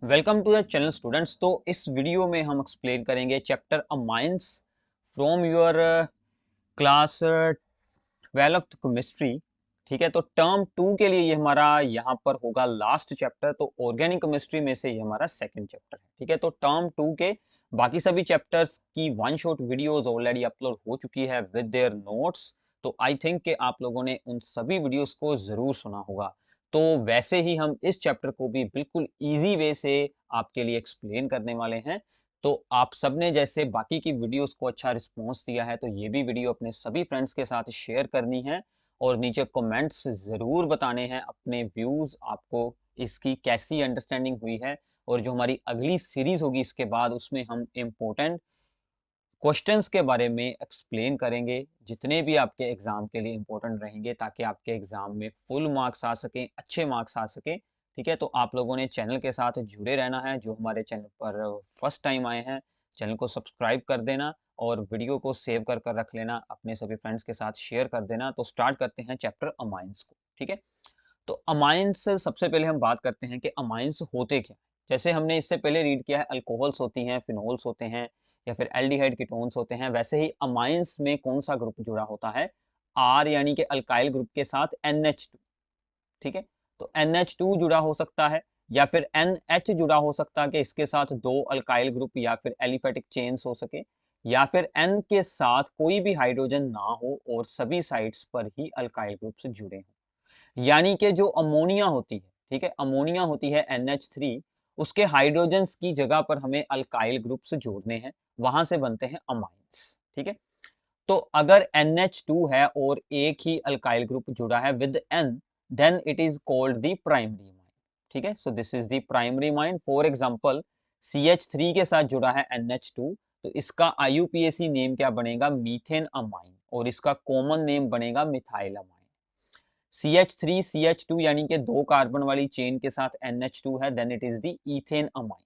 Welcome to the channel students. तो इस video में हम एक्सप्लेन करेंगे chapter amines from your class 12th chemistry. ठीक है, तो टर्म 2 के लिए ये हमारा यहाँ पर होगा लास्ट चैप्टर। तो ऑर्गेनिक केमिस्ट्री में से ये हमारा सेकंड चैप्टर है। ठीक है, तो टर्म 2 के बाकी सभी चैप्टर्स की one shot videos already upload हो चुकी है विद देयर नोट्स। तो आई थिंक कि आप लोगों ने उन सभी वीडियोस को जरूर सुना होगा। तो वैसे ही हम इस चैप्टर को भी बिल्कुल इजी वे से आपके लिए एक्सप्लेन करने वाले हैं। तो आप सबने जैसे बाकी की वीडियोस को अच्छा रिस्पॉन्स दिया है, तो ये भी वीडियो अपने सभी फ्रेंड्स के साथ शेयर करनी है और नीचे कमेंट्स जरूर बताने हैं अपने व्यूज, आपको इसकी कैसी अंडरस्टैंडिंग हुई है। और जो हमारी अगली सीरीज होगी इसके बाद, उसमें हम इम्पोर्टेंट क्वेश्चंस के बारे में एक्सप्लेन करेंगे, जितने भी आपके एग्जाम के लिए इंपॉर्टेंट रहेंगे, ताकि आपके एग्जाम में फुल मार्क्स आ सकें, अच्छे मार्क्स आ सकें। ठीक है, तो आप लोगों ने चैनल के साथ जुड़े रहना है। जो हमारे चैनल पर फर्स्ट टाइम आए हैं, चैनल को सब्सक्राइब कर देना और वीडियो को सेव कर रख लेना, अपने सभी फ्रेंड्स के साथ शेयर कर देना। तो स्टार्ट करते हैं चैप्टर अमाइंस को। ठीक है, तो अमाइंस सबसे पहले हम बात करते हैं कि अमाइंस होते क्या हैं। जैसे हमने इससे पहले रीड किया है, अल्कोहल्स होती हैं, फिनोल्स होते हैं, या फिर एल्डिहाइड कीटोन्स होते हैं। वैसे ही अमाइंस में कौन सा ग्रुप जुड़ा होता है? आर यानी कि अल्काइल ग्रुप के साथ NH2। ठीक है, तो NH2 जुड़ा हो सकता है, या फिर NH जुड़ा हो सकता है कि इसके साथ दो अल्काइल ग्रुप या फिर एलिफेटिक चेन्स हो सके, या फिर N के साथ कोई भी हाइड्रोजन ना हो और सभी साइड्स पर ही अल्काइल ग्रुप्स जुड़े हों। यानी कि जो अमोनिया होती है, ठीक है, अमोनिया होती है NH3, उसके हाइड्रोजन्स की जगह पर हमें अल्काइल ग्रुप्स जोड़ने हैं, वहां से बनते हैं अमाइंस। ठीक है, तो अगर NH2 है और एक ही अल्काइल ग्रुप जुड़ा है with N, then it is called the primary amine. ठीक है, so this is the primary amine. For example, CH3 के साथ जुड़ा है NH2, तो इसका IUPAC नेम क्या बनेगा? Methane amine. और इसका कॉमन नेम बनेगा मिथाइल अमाइन। CH3 CH2 यानी कि दो कार्बन वाली चेन के साथ NH2 है, then it is the ethane amine.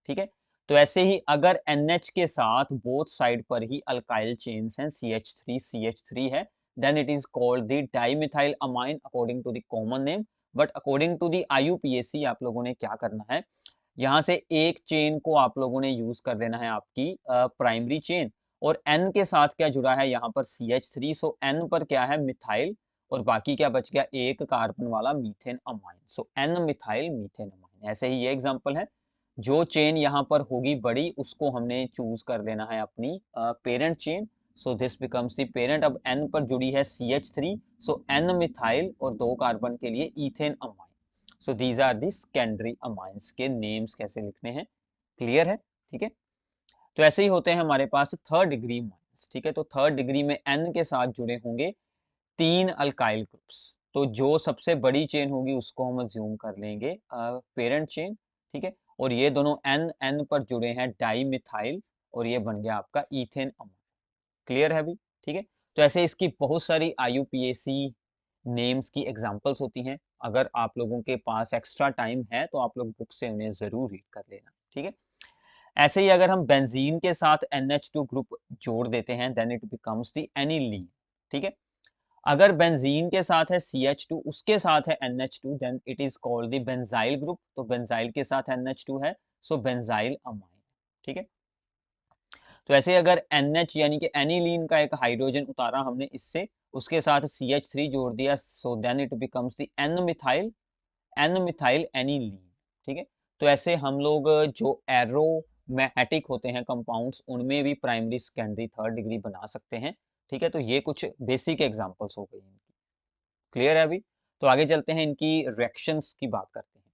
ठीक है, तो ऐसे ही अगर NH के साथ बोथ साइड पर ही अल्काइल चेन्स हैं, CH3 CH3 है, then it is called the dimethyl amine according to the common name. But according to the IUPAC आप लोगों ने क्या करना है, यहाँ से एक चेन को आप लोगों ने यूज कर देना है आपकी प्राइमरी चेन, और N के साथ क्या जुड़ा है यहाँ पर? CH3, सो N पर क्या है? मिथाइल, और बाकी क्या बच गया? एक कार्बन वाला मीथेन अमाइन, सो N मिथाइल मीथेन अमाइन। ऐसे ही ये एग्जांपल है। जो चेन यहाँ पर होगी बड़ी, उसको हमने चूज कर लेना है अपनी parent chain. So this becomes the parent. अब N पर जुड़ी है CH3, सो N मिथाइल और दो कार्बन के लिए ethane amine. So these are the secondary amines के नेम्स कैसे लिखने हैं, क्लियर है? ठीक है, तो ऐसे ही होते हैं हमारे पास थर्ड डिग्री अमाइंस। ठीक है, तो थर्ड डिग्री में N के साथ जुड़े होंगे तीन अल्काइल ग्रुप्स। तो जो सबसे बड़ी चेन होगी उसको हम अज्यूम कर लेंगे पेरेंट चेन। ठीक है, और ये दोनों N N पर जुड़े हैं डाई मिथाइल, और ये बन गया आपका इथेन अमाइन। क्लियर है अभी? ठीक है, तो ऐसे इसकी बहुत सारी IUPAC नेम्स की एग्जांपल्स होती हैं। अगर आप लोगों के पास एक्स्ट्रा टाइम है तो आप लोग बुक से उन्हें जरूर रीड कर लेना। ठीक है, ऐसे ही अगर हम बेंजीन के साथ NH2 ग्रुप जोड़ देते हैं, then it becomes the aniline. ठीक है, अगर बेंजीन के साथ है CH2, उसके साथ है NH2, then it is called the benzyl group. तो बेंजाइल के साथ NH2 है, सो बेंजाइल अमाइन। ठीक है, तो ऐसे अगर NH यानी कि एनिलीन का एक हाइड्रोजन उतारा हमने इससे, उसके साथ CH3 जोड़ दिया, so then it becomes the N methyl aniline. ठीक है, तो ऐसे हम लोग जो एरोमेटिक होते हैं कंपाउंड्स, उनमें भी प्राइमरी सेकेंडरी थर्ड डिग्री बना सकते हैं। ठीक है, तो ये कुछ बेसिक एग्जांपल्स हो गई इनकी। क्लियर है अभी? तो आगे चलते हैं, इनकी रिएक्शंस की बात करते हैं।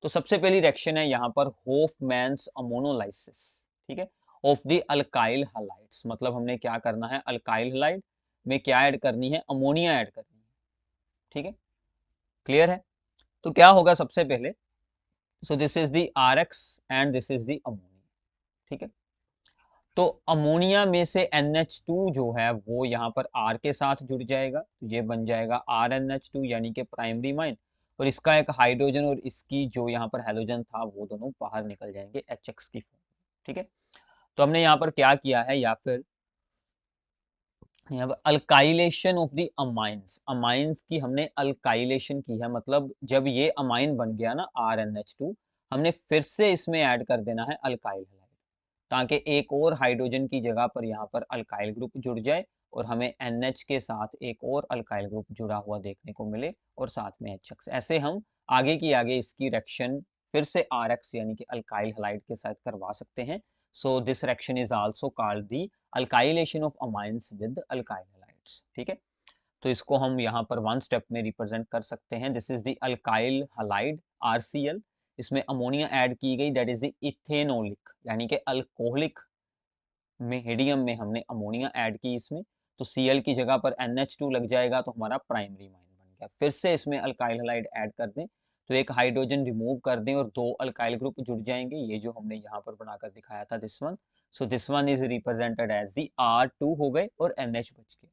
तो सबसे पहली रिएक्शन है यहाँ पर होफमैन्स अमोनोलाइसिस। ठीक है, ऑफ द अल्काइल हैलाइड्स। मतलब हमने क्या करना है? अल्काइल हैलाइड में क्या ऐड करनी है? अमोनिया ऐड करनी है। ठीक है, क्लियर है? तो क्या होगा सबसे पहले? सो this is the RX and this is the ammonia. ठीक है, तो अमोनिया में से NH2 जो है वो यहाँ पर R के साथ जुड़ जाएगा, तो ये बन जाएगा RNH2 यानी कि प्राइमरी माइन। और इसका एक हाइड्रोजन और इसकी जो यहाँ पर हेलोजन था, वो दोनों बाहर निकल जाएंगे HX की फॉर्म। ठीक है, तो हमने यहाँ पर क्या किया है, या फिर यहाँ पर alkylation of the amines. Amines की हमने अल्काइलेशन की है, मतलब जब ये अमाइन बन गया ना RNH2, हमने फिर से इसमें ऐड कर देना है अल्काइल हैलाइड, ताकि एक और हाइड्रोजन की जगह पर यहाँ पर अल्काइल ग्रुप जुड़ जाए और हमें NH के साथ एक और अल्काइल ग्रुप जुड़ा हुआ देखने को मिले और साथ में HX। ऐसे हम आगे की आगे इसकी रिएक्शन फिर से RX यानी कि अल्काइल हैलाइड के साथ करवा सकते हैं। So this reaction is also called the alkylation of amines with alkyl halides. ठीक है, तो इसको हम यहाँ पर वन स्टेप में रिप्रेजेंट कर सकते हैं। This is the alkyl halide RCl। इसमें अमोनिया ऐड की गई, दैट इज द इथेनोलिक यानी कि अल्कोहलिक मीडियम में हमने अमोनिया ऐड की इसमें, तो Cl की जगह पर NH2 लग जाएगा तो हमारा प्राइमरी इमाइन बन गया। फिर से इसमें अल्काइल हैलाइड ऐड कर दें तो एक हाइड्रोजन रिमूव कर दें और दो अल्काइल ग्रुप जुड़ जाएंगे, ये जो हमने यहाँ पर बनाकर दिखाया था this one. So this one is represented as the R2 हो गए और NH बच गए।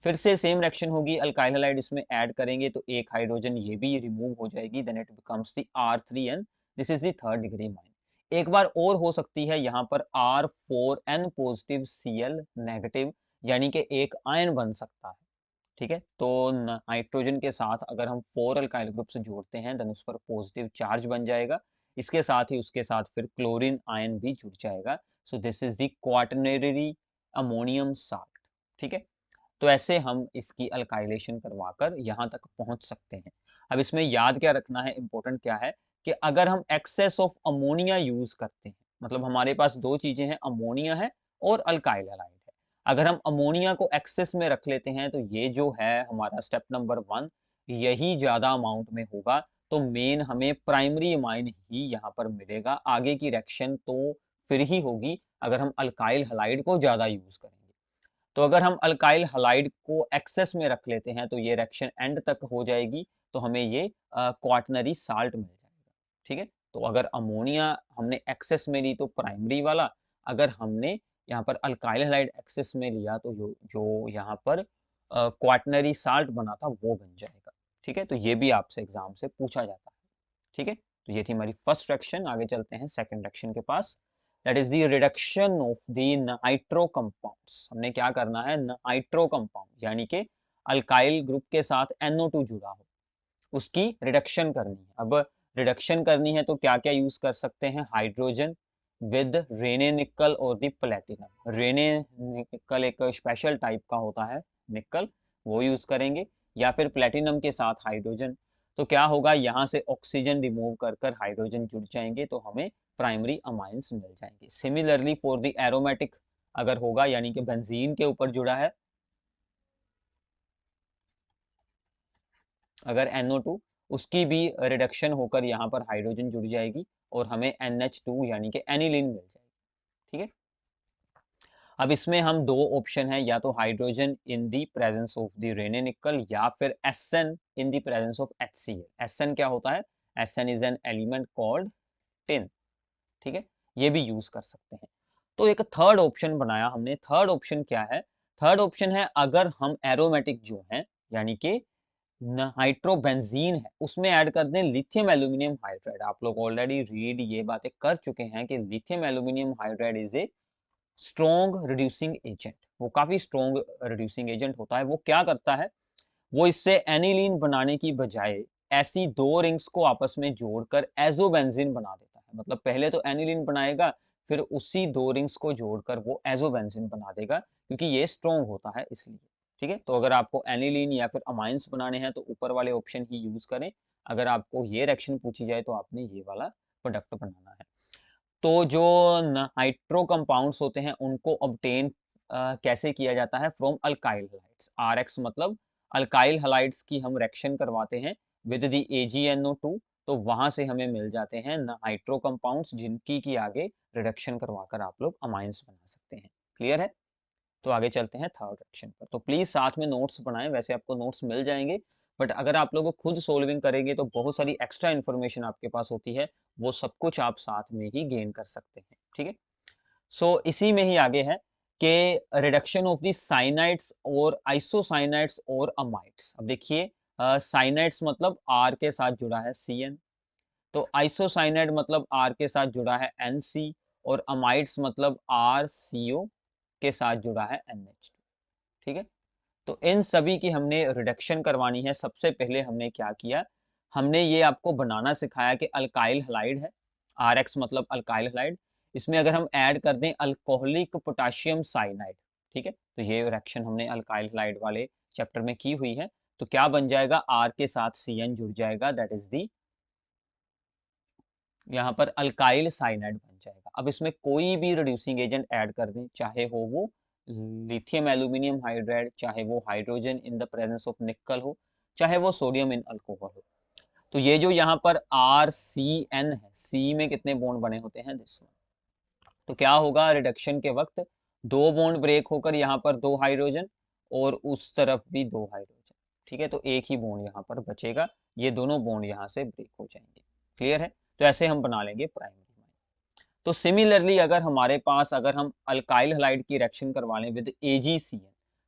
फिर से सेम रिएक्शन होगी, अल्काइल हैलाइड इसमें ऐड करेंगे तो एक हाइड्रोजन ये भी रिमूव हो जाएगी, then it becomes the R3N। This is the third degree imine. एक बार और हो सकती है यहाँ पर R4N पॉजिटिव Cl नेगेटिव यानी कि एक आयन बन सकता है। ठीक है, तो नाइट्रोजन के साथ अगर हम 4 अल्काइल ग्रुप से जोड़ते हैं देन उस पर पॉजिटिव चार्ज बन जाएगा। इसके साथ ही उसके साथ फिर क्लोरीन आयन भी जुड़ जाएगा। सो this is the quaternary ammonium salt. ठीक है, तो ऐसे हम इसकी अल्काइलेशन करवाकर यहाँ तक पहुंच सकते हैं। अब इसमें याद क्या रखना है, इंपॉर्टेंट क्या है कि अगर हम एक्सेस ऑफ अमोनिया यूज करते हैं, मतलब हमारे पास दो चीजें हैं, अमोनिया है और अल्काइल हैलाइड है। अगर हम अमोनिया को एक्सेस में रख लेते हैं तो ये जो है हमारा स्टेप नंबर 1 यही ज्यादा अमाउंट में होगा, तो मेन हमें प्राइमरी इमाइन ही यहाँ पर मिलेगा। आगे की रिएक्शन तो फिर ही होगी अगर हम अल्काइल हैलाइड को ज्यादा यूज करेंगे। तो अगर हम अल्काइल हलाइड को एक्सेस में रख लेते हैं तो ये रिएक्शन एंड तक हो जाएगी, तो हमें ये क्वाटनरी साल्ट मिल जाएगा। ठीक है, तो अगर अमोनिया हमने एक्सेस में ली तो प्राइमरी वाला, अगर हमने यहाँ पर अल्काइल हलाइड एक्सेस में लिया तो जो यहाँ पर क्वाटनरी साल्ट बना था वो बन जाएगा। ठीक है, तो ये भी आपसे एग्जाम से पूछा जाता है। ठीक है, तो ये थी हमारी फर्स्ट रिएक्शन। आगे चलते हैं सेकंड रिएक्शन के पास, that is the reduction of the nitro compounds. हमने क्या करना है, नाइट्रो कंपाउंड यानी कि अल्काइल ग्रुप के साथ NO2 जुड़ा हो उसकी रिडक्शन करनी है। अब रिडक्शन करनी है तो क्या क्या यूज कर सकते हैं, हाइड्रोजन विद रेने निकल और द प्लेटिनम। रेने निकल एक स्पेशल टाइप का होता है निकल, वो यूज करेंगे, या फिर प्लेटिनम के साथ हाइड्रोजन। तो क्या होगा, यहाँ से ऑक्सीजन रिमूव कर कर हाइड्रोजन जुड़ जाएंगे तो हमें प्राइमरी अमाइंस मिल जाएंगे। सिमिलरली फॉर द एरोमेटिक अगर होगा, यानी कि बेंजीन के ऊपर जुड़ा है अगर NO2, उसकी भी रिडक्शन होकर यहाँ पर हाइड्रोजन जुड़ जाएगी और हमें NH2 यानी कि एनिलीन मिल जाएगी। ठीक है, अब इसमें हम दो ऑप्शन है, या तो hydrogen in the presence of the Raney nickel या फिर SN in the presence of HCl। SN क्या होता है, SN is an element called tin. ठीक है, ये भी यूज कर सकते हैं। तो एक थर्ड ऑप्शन बनाया हमने। थर्ड ऑप्शन क्या है, थर्ड ऑप्शन है अगर हम एरोमेटिक जो है यानी कि नाइट्रोबेंजीन है उसमें ऐड कर दें लिथियम एल्यूमिनियम हाइड्राइड। आप लोग ऑलरेडी रीड ये बातें कर चुके हैं कि lithium aluminium hydride is a strong reducing agent. वो काफी स्ट्रॉन्ग रिड्यूसिंग एजेंट होता है। वो क्या करता है, वो इससे एनिलीन बनाने की बजाय ऐसी दो रिंग्स को आपस में जोड़कर एजोबेंजीन बना देता है। मतलब पहले तो एनिलीन बनाएगा, फिर उसी दो रिंग्स को जोड़कर वो एजोबेंजीन बना देगा, क्योंकि ये स्ट्रॉन्ग होता है इसलिए। ठीक है, तो अगर आपको एनिलीन या फिर अमाइंस बनाने हैं तो ऊपर वाले ऑप्शन ही यूज करें। अगर आपको ये रिएक्शन पूछी जाए तो आपने ये वाला प्रोडक्ट बनाना है। तो जो नाइट्रो कंपाउंड्स होते हैं उनको ऑब्टेन कैसे किया जाता है, फ्रॉम अल्काइल हैलाइड्स। RX मतलब अल्काइल हैलाइड्स की हम रिएक्शन करवाते हैं विद द AgNO2, तो वहां से हमें मिल जाते हैं नाइट्रो कंपाउंड्स जिनकी की आगे रिडक्शन करवाकर आप लोग अमाइंस बना सकते हैं। क्लियर है, तो आगे चलते हैं थर्ड रिएक्शन पर। तो प्लीज साथ में नोट्स बनाएं, वैसे आपको नोट्स मिल जाएंगे, बट अगर आप लोग खुद सोल्विंग करेंगे तो बहुत सारी एक्स्ट्रा इन्फॉर्मेशन आपके पास होती है, वो सब कुछ आप साथ में ही गेन कर सकते हैं। ठीक है, सो इसी में ही आगे है कि रिडक्शन ऑफ द साइनाइड्स और आइसोसाइनाइड्स और अमाइड्स। अब देखिए, साइनाइड्स मतलब R के साथ जुड़ा है CN, तो आइसोसाइनाइड मतलब R के साथ जुड़ा है NC, और अमाइड्स मतलब RCO के साथ जुड़ा है NH2। ठीक है, तो इन सभी की हमने रिडक्शन करवानी है। सबसे पहले हमने क्या किया, हमने ये आपको बनाना सिखाया कि अल्काइल हलाइड है, RX मतलब अल्काइल हलाइड, इसमें अगर हम ऐड कर दें अल्कोहलिक पोटाशियम साइनाइड, ठीक है, तो ये रिएक्शन हमने अल्काइल हलाइड वाले चैप्टर में की हुई है, तो क्या बन जाएगा, R के साथ CN जुड़ जाएगा, दैट इज दी यहाँ पर अल्काइल साइनाइड बन जाएगा। अब इसमें कोई भी रिड्यूसिंग एजेंट ऐड कर दें, चाहे हो वो लिथियम एल्यूमिनियम हाइड्राइड, चाहे वो hydrogen in the presence of निकल हो, चाहे वो सोडियम इन अल्कोहल हो, तो ये जो यहाँ पर RCN है, सी में कितने बॉन्ड बने होते हैं, दिस वन, तो क्या होगा रिडक्शन के वक्त दो बॉन्ड ब्रेक होकर यहाँ पर दो हाइड्रोजन और उस तरफ भी दो हाइड्रोजन, ठीक है, तो एक ही बॉन्ड यहाँ पर बचेगा, ये दोनों बॉन्ड यहाँ से ब्रेक हो जाएंगे। क्लियर है, तो ऐसे हम बना लेंगे प्राइमरी। तो सिमिलरली अगर हमारे पास अगर हम अल्काइल हलाइड की रिएक्शन करवा लें विद AgCN,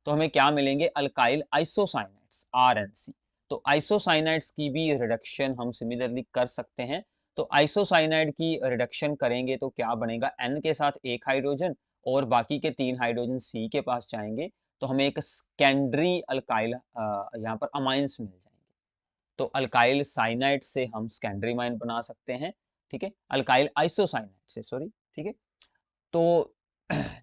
तो हमें क्या मिलेंगे, अल्काइल आइसोसाइनाइड्स RNC। तो आइसोसाइनाइड्स की भी रिडक्शन हम सिमिलरली कर सकते हैं। तो आइसोसाइनाइड की रिडक्शन करेंगे तो क्या बनेगा, N के साथ एक हाइड्रोजन और बाकी के तीन हाइड्रोजन C के पास जाएंगे, तो हमें एक सेकेंडरी अल्काइल यहाँ पर अमाइंस मिल जाएंगे। तो अल्काइल साइनाइड से हम सेकेंडरी माइन बना सकते हैं, ठीक है, अल्काइल आइसोसाइनाइड से, सॉरी, ठीक है। तो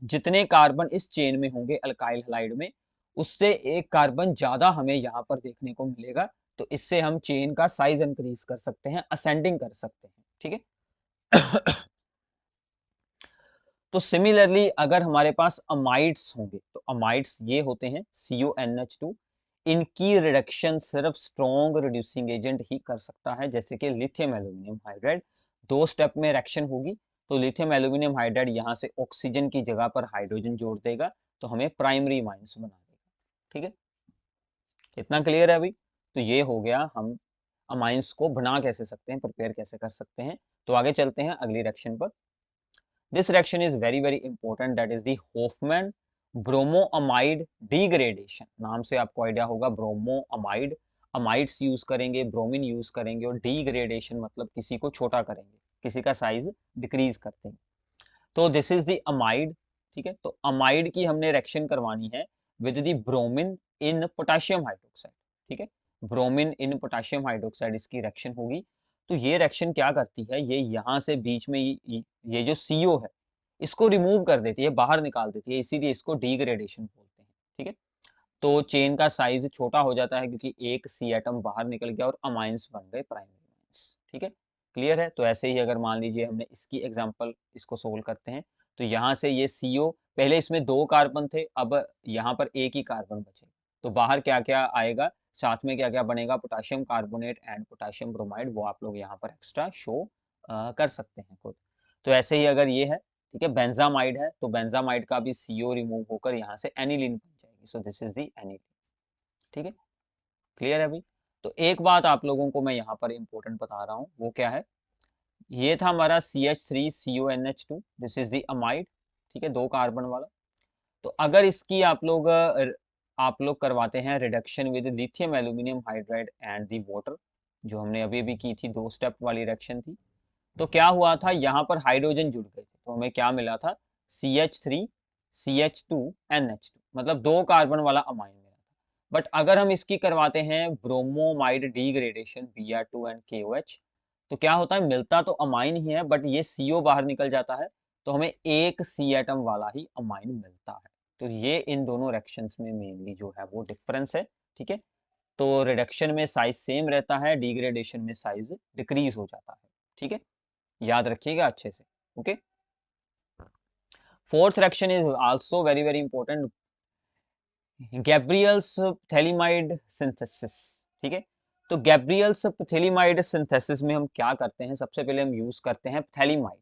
जितने कार्बन इस चेन में होंगे अल्काइल हलाइड में, उससे एक कार्बन ज्यादा हमें यहाँ पर देखने को मिलेगा, तो इससे हम चेन का साइज इंक्रीज कर सकते हैं, असेंडिंग कर सकते हैं, ठीक है। तो सिमिलरली अगर हमारे पास अमाइड्स होंगे, तो अमाइड्स ये होते हैं CONH2, इनकी रिडक्शन सिर्फ स्ट्रॉन्ग रिड्यूसिंग एजेंट ही कर सकता है, जैसे कि लिथियम एल्यूमिनियम हाइड्राइड। दो स्टेप में रिएक्शन होगी, तो लिथियम एल्यूमिनियम हाइड्राइड यहाँ से ऑक्सीजन की जगह पर हाइड्रोजन जोड़ देगा, तो हमें प्राइमरी माइंस बना देगा, ठीक है, इतना क्लियर है अभी। तो ये हो गया, हम अमाइंस को बना कैसे सकते हैं, प्रिपेयर कैसे कर सकते हैं। तो आगे चलते हैं अगली रिएक्शन पर। This reaction is very very important, that is the Hofmann bromoamide degradation. नाम से आपको आइडिया होगा, ब्रोमोअमाइड, अमाइड्स यूज करेंगे, ब्रोमीन यूज करेंगे, और डिग्रेडेशन मतलब किसी को छोटा करेंगे, किसी का साइज डिक्रीज करते हैं। तो दिस इज द अमाइड, ठीक है, तो अमाइड की हमने रिएक्शन करवानी है with the bromine in potassium hydroxide, ठीक है, ब्रोमीन इन पोटेशियम हाइड्रोक्साइड इसकी रिएक्शन होगी। तो ये रिएक्शन क्या करती है, ये यहाँ से बीच में ये जो CO है, इसको रिमूव कर देती है, बाहर निकाल देती है, इसीलिए इसको डिग्रेडेशन बोलते हैं, ठीक है। तो चेन का साइज छोटा हो जाता है क्योंकि एक C एटम बाहर निकल गया और अमाइंस बन गए, प्राइमरी अमाइंस, ठीक है, क्लियर है। तो ऐसे ही अगर मान लीजिए हमने इसकी एग्जांपल इसको सोल्व करते हैं, तो यहाँ से ये CO, पहले इसमें दो कार्बन थे, अब यहाँ पर एक ही कार्बन बचे, तो बाहर क्या क्या आएगा, साथ में क्या क्या बनेगा, potassium carbonate and potassium bromide, वो आप लोग यहाँ पर एक्स्ट्रा शो कर सकते हैं खुद। तो ऐसे ही अगर ये है, ठीक है, बेंजामाइड है, तो बेंजामाइड का भी CO रिमूव होकर यहाँ से एनिलीन बन जाएगी, सो दिस इज दी एनिलीन, ठीक है, क्लियर है अभी। तो एक बात आप लोगों को मैं यहाँ पर इंपॉर्टेंट बता रहा हूँ, वो क्या है, ये था हमारा CH3CONH2, this is the amide, ठीक है, दो कार्बन वाला। तो अगर इसकी आप लोग करवाते हैं reduction with lithium aluminium hydride and the water, जो हमने अभी अभी की थी, दो स्टेप वाली रिएक्शन थी, तो क्या हुआ था, यहाँ पर हाइड्रोजन जुड़ गए थे, तो हमें क्या मिला था, CH3CH2NH2, मतलब दो कार्बन वाला अमाइन मिला था। बट अगर हम इसकी करवाते हैं bromamide degradation Br2 and KOH, तो क्या होता है, मिलता तो अमाइन ही है, बट ये CO बाहर निकल जाता है, तो हमें एक C एटम वाला ही अमाइन मिलता है। तो ये इन दोनों रिएक्शंस में मेनली जो है वो डिफरेंस है, ठीक है। तो रिडक्शन में साइज सेम रहता है, डिग्रेडेशन में साइज डिक्रीज हो जाता है, ठीक है, याद रखिएगा अच्छे से, okay. Fourth reaction is also very very important, Gabriel's phthalimide synthesis, ठीक है। तो गैब्रियल्स थैलीमाइड सिंथेसिस में हम क्या करते हैं, सबसे पहले हम यूज करते हैं थैलीमाइड,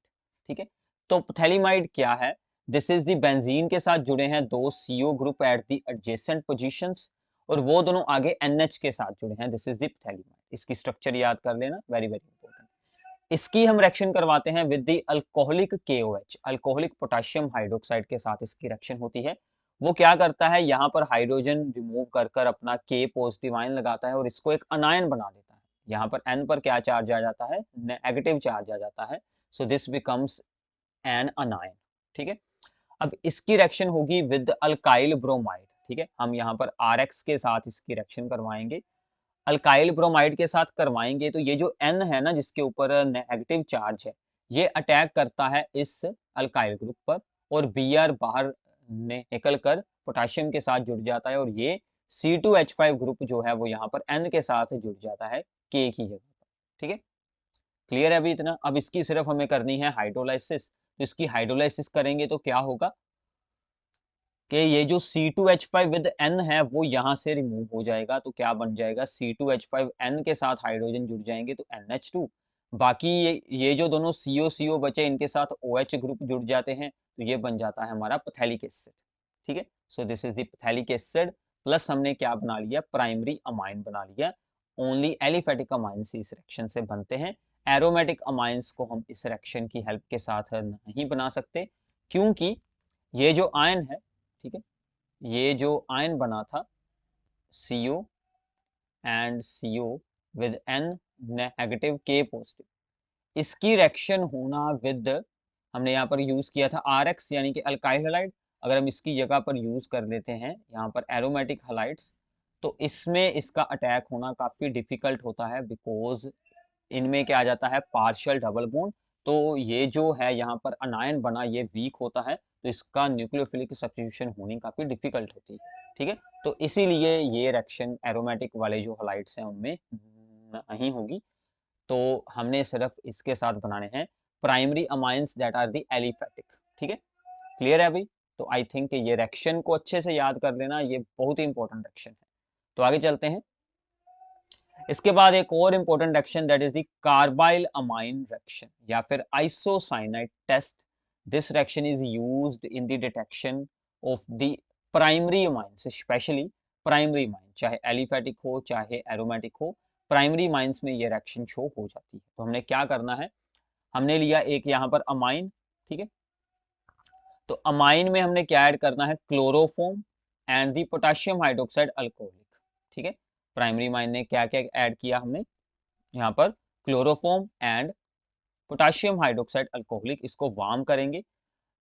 ठीक है। तो थैलीमाइड क्या है, दिस इज द बेंजीन के साथ जुड़े हैं दो CO group at the adjacent positions, और वो दोनों आगे NH के साथ जुड़े हैं, दिस इज द थैलीमाइड। इसकी स्ट्रक्चर याद कर लेना, वेरी वेरी इंपॉर्टेंट। इसकी हम रिएक्शन करवाते हैं with the alcoholic KOH, alcoholic potassium hydroxide के साथ इसकी रिएक्शन होती है। वो क्या करता है, यहाँ पर हाइड्रोजन रिमूव कर कर अपना K पॉजिटिव आयन लगाता है और इसको एक अनायन बना देता है। यहाँ पर N पर क्या चार्ज आ जाता है, नेगेटिव चार्ज आ जाता है, सो दिस बिकम्स एन अनायन, ठीक है। अब इसकी रिएक्शन होगी विद अल्काइल ब्रोमाइड, ठीक है, हम यहाँ पर RX के साथ इसकी रिएक्शन करवाएंगे। अल्काइल ब्रोमाइड के साथ करवाएंगे तो ये जो N है ना जिसके ऊपर नेगेटिव चार्ज है, ये अटैक करता है इस अल्काइल ग्रुप पर, और Br बाहर निकल कर पोटेशियम के साथ जुड़ जाता है, और ये C2H5 ग्रुप जो है वो यहाँ पर N के साथ जुड़ जाता है K की जगह पर। ठीक है, क्लियर है अभी इतना। अब इसकी सिर्फ हमें करनी है हाइड्रोलाइसिस। तो इसकी हाइड्रोलाइसिस करेंगे तो क्या होगा कि ये जो C2H5 विद N है वो यहाँ से रिमूव हो जाएगा, तो क्या बन जाएगा, C2H5 N के साथ हाइड्रोजन जुड़ जाएंगे तो NH2। बाकी ये जो दोनों CO बचे इनके साथ OH ग्रुप जुड़ जाते हैं, तो ये बन जाता है हमारा पैथेलिक एसिड। ठीक है, so this is the phthalic acid, plus हमने क्या बना लिया, प्राइमरी अमाइन बना लिया। ओनली एलिफेटिक अमाइंस इस रिएक्शन से बनते हैं। एरोमेटिक अमाइंस को हम इस रिएक्शन की हेल्प के साथ नहीं बना सकते, क्योंकि ये जो आयन है, ठीक है, ये जो आयन बना था CO and CO with N negative K positive, इसकी रिएक्शन होना विद, हमने यहाँ पर यूज किया था RX यानी कि अल्काइल हैलाइड, अगर हम इसकी जगह पर यूज कर लेते हैं यहाँ पर एरोमेटिक हैलाइड्स, तो इसमें इसका अटैक होना काफी डिफिकल्ट होता है, बिकॉज इनमें क्या आ जाता है, पार्शियल डबल बॉन्ड। तो ये जो है यहाँ पर अनायन बना ये वीक होता है, तो इसका न्यूक्लियोफिलिक सब्स्टिट्यूशन होनी काफी डिफिकल्ट होती है। ठीक है, तो इसीलिए ये रिएक्शन एरोमेटिक वाले जो हलाइड्स हैं उनमें नहीं होगी। तो हमने सिर्फ इसके साथ बनाने हैं primary amines that are the aliphatic. ठीक है, क्लियर है अभी। तो आई थिंक ये रिएक्शन को अच्छे से याद कर लेना, ये बहुत ही इंपॉर्टेंट रिएक्शन है। तो आगे चलते हैं। इसके बाद एक और important reaction that is the carbyl amine reaction या फिर isocyanide test. This reaction is used in the detection of the primary amines, specially primary amine, चाहे एलिफेटिक हो चाहे एरोमेटिक हो, प्राइमरी अमाइंस में ये रिएक्शन शो हो जाती है। तो हमने क्या करना है, हमने लिया एक यहाँ पर अमाइन, ठीक है, तो अमाइन में हमने क्या ऐड करना है, chloroform and the potassium hydroxide alcoholic. ठीक है, प्राइमरी अमाइन ने क्या क्या ऐड किया, हमने यहाँ पर chloroform and potassium hydroxide alcoholic, इसको वार्म करेंगे।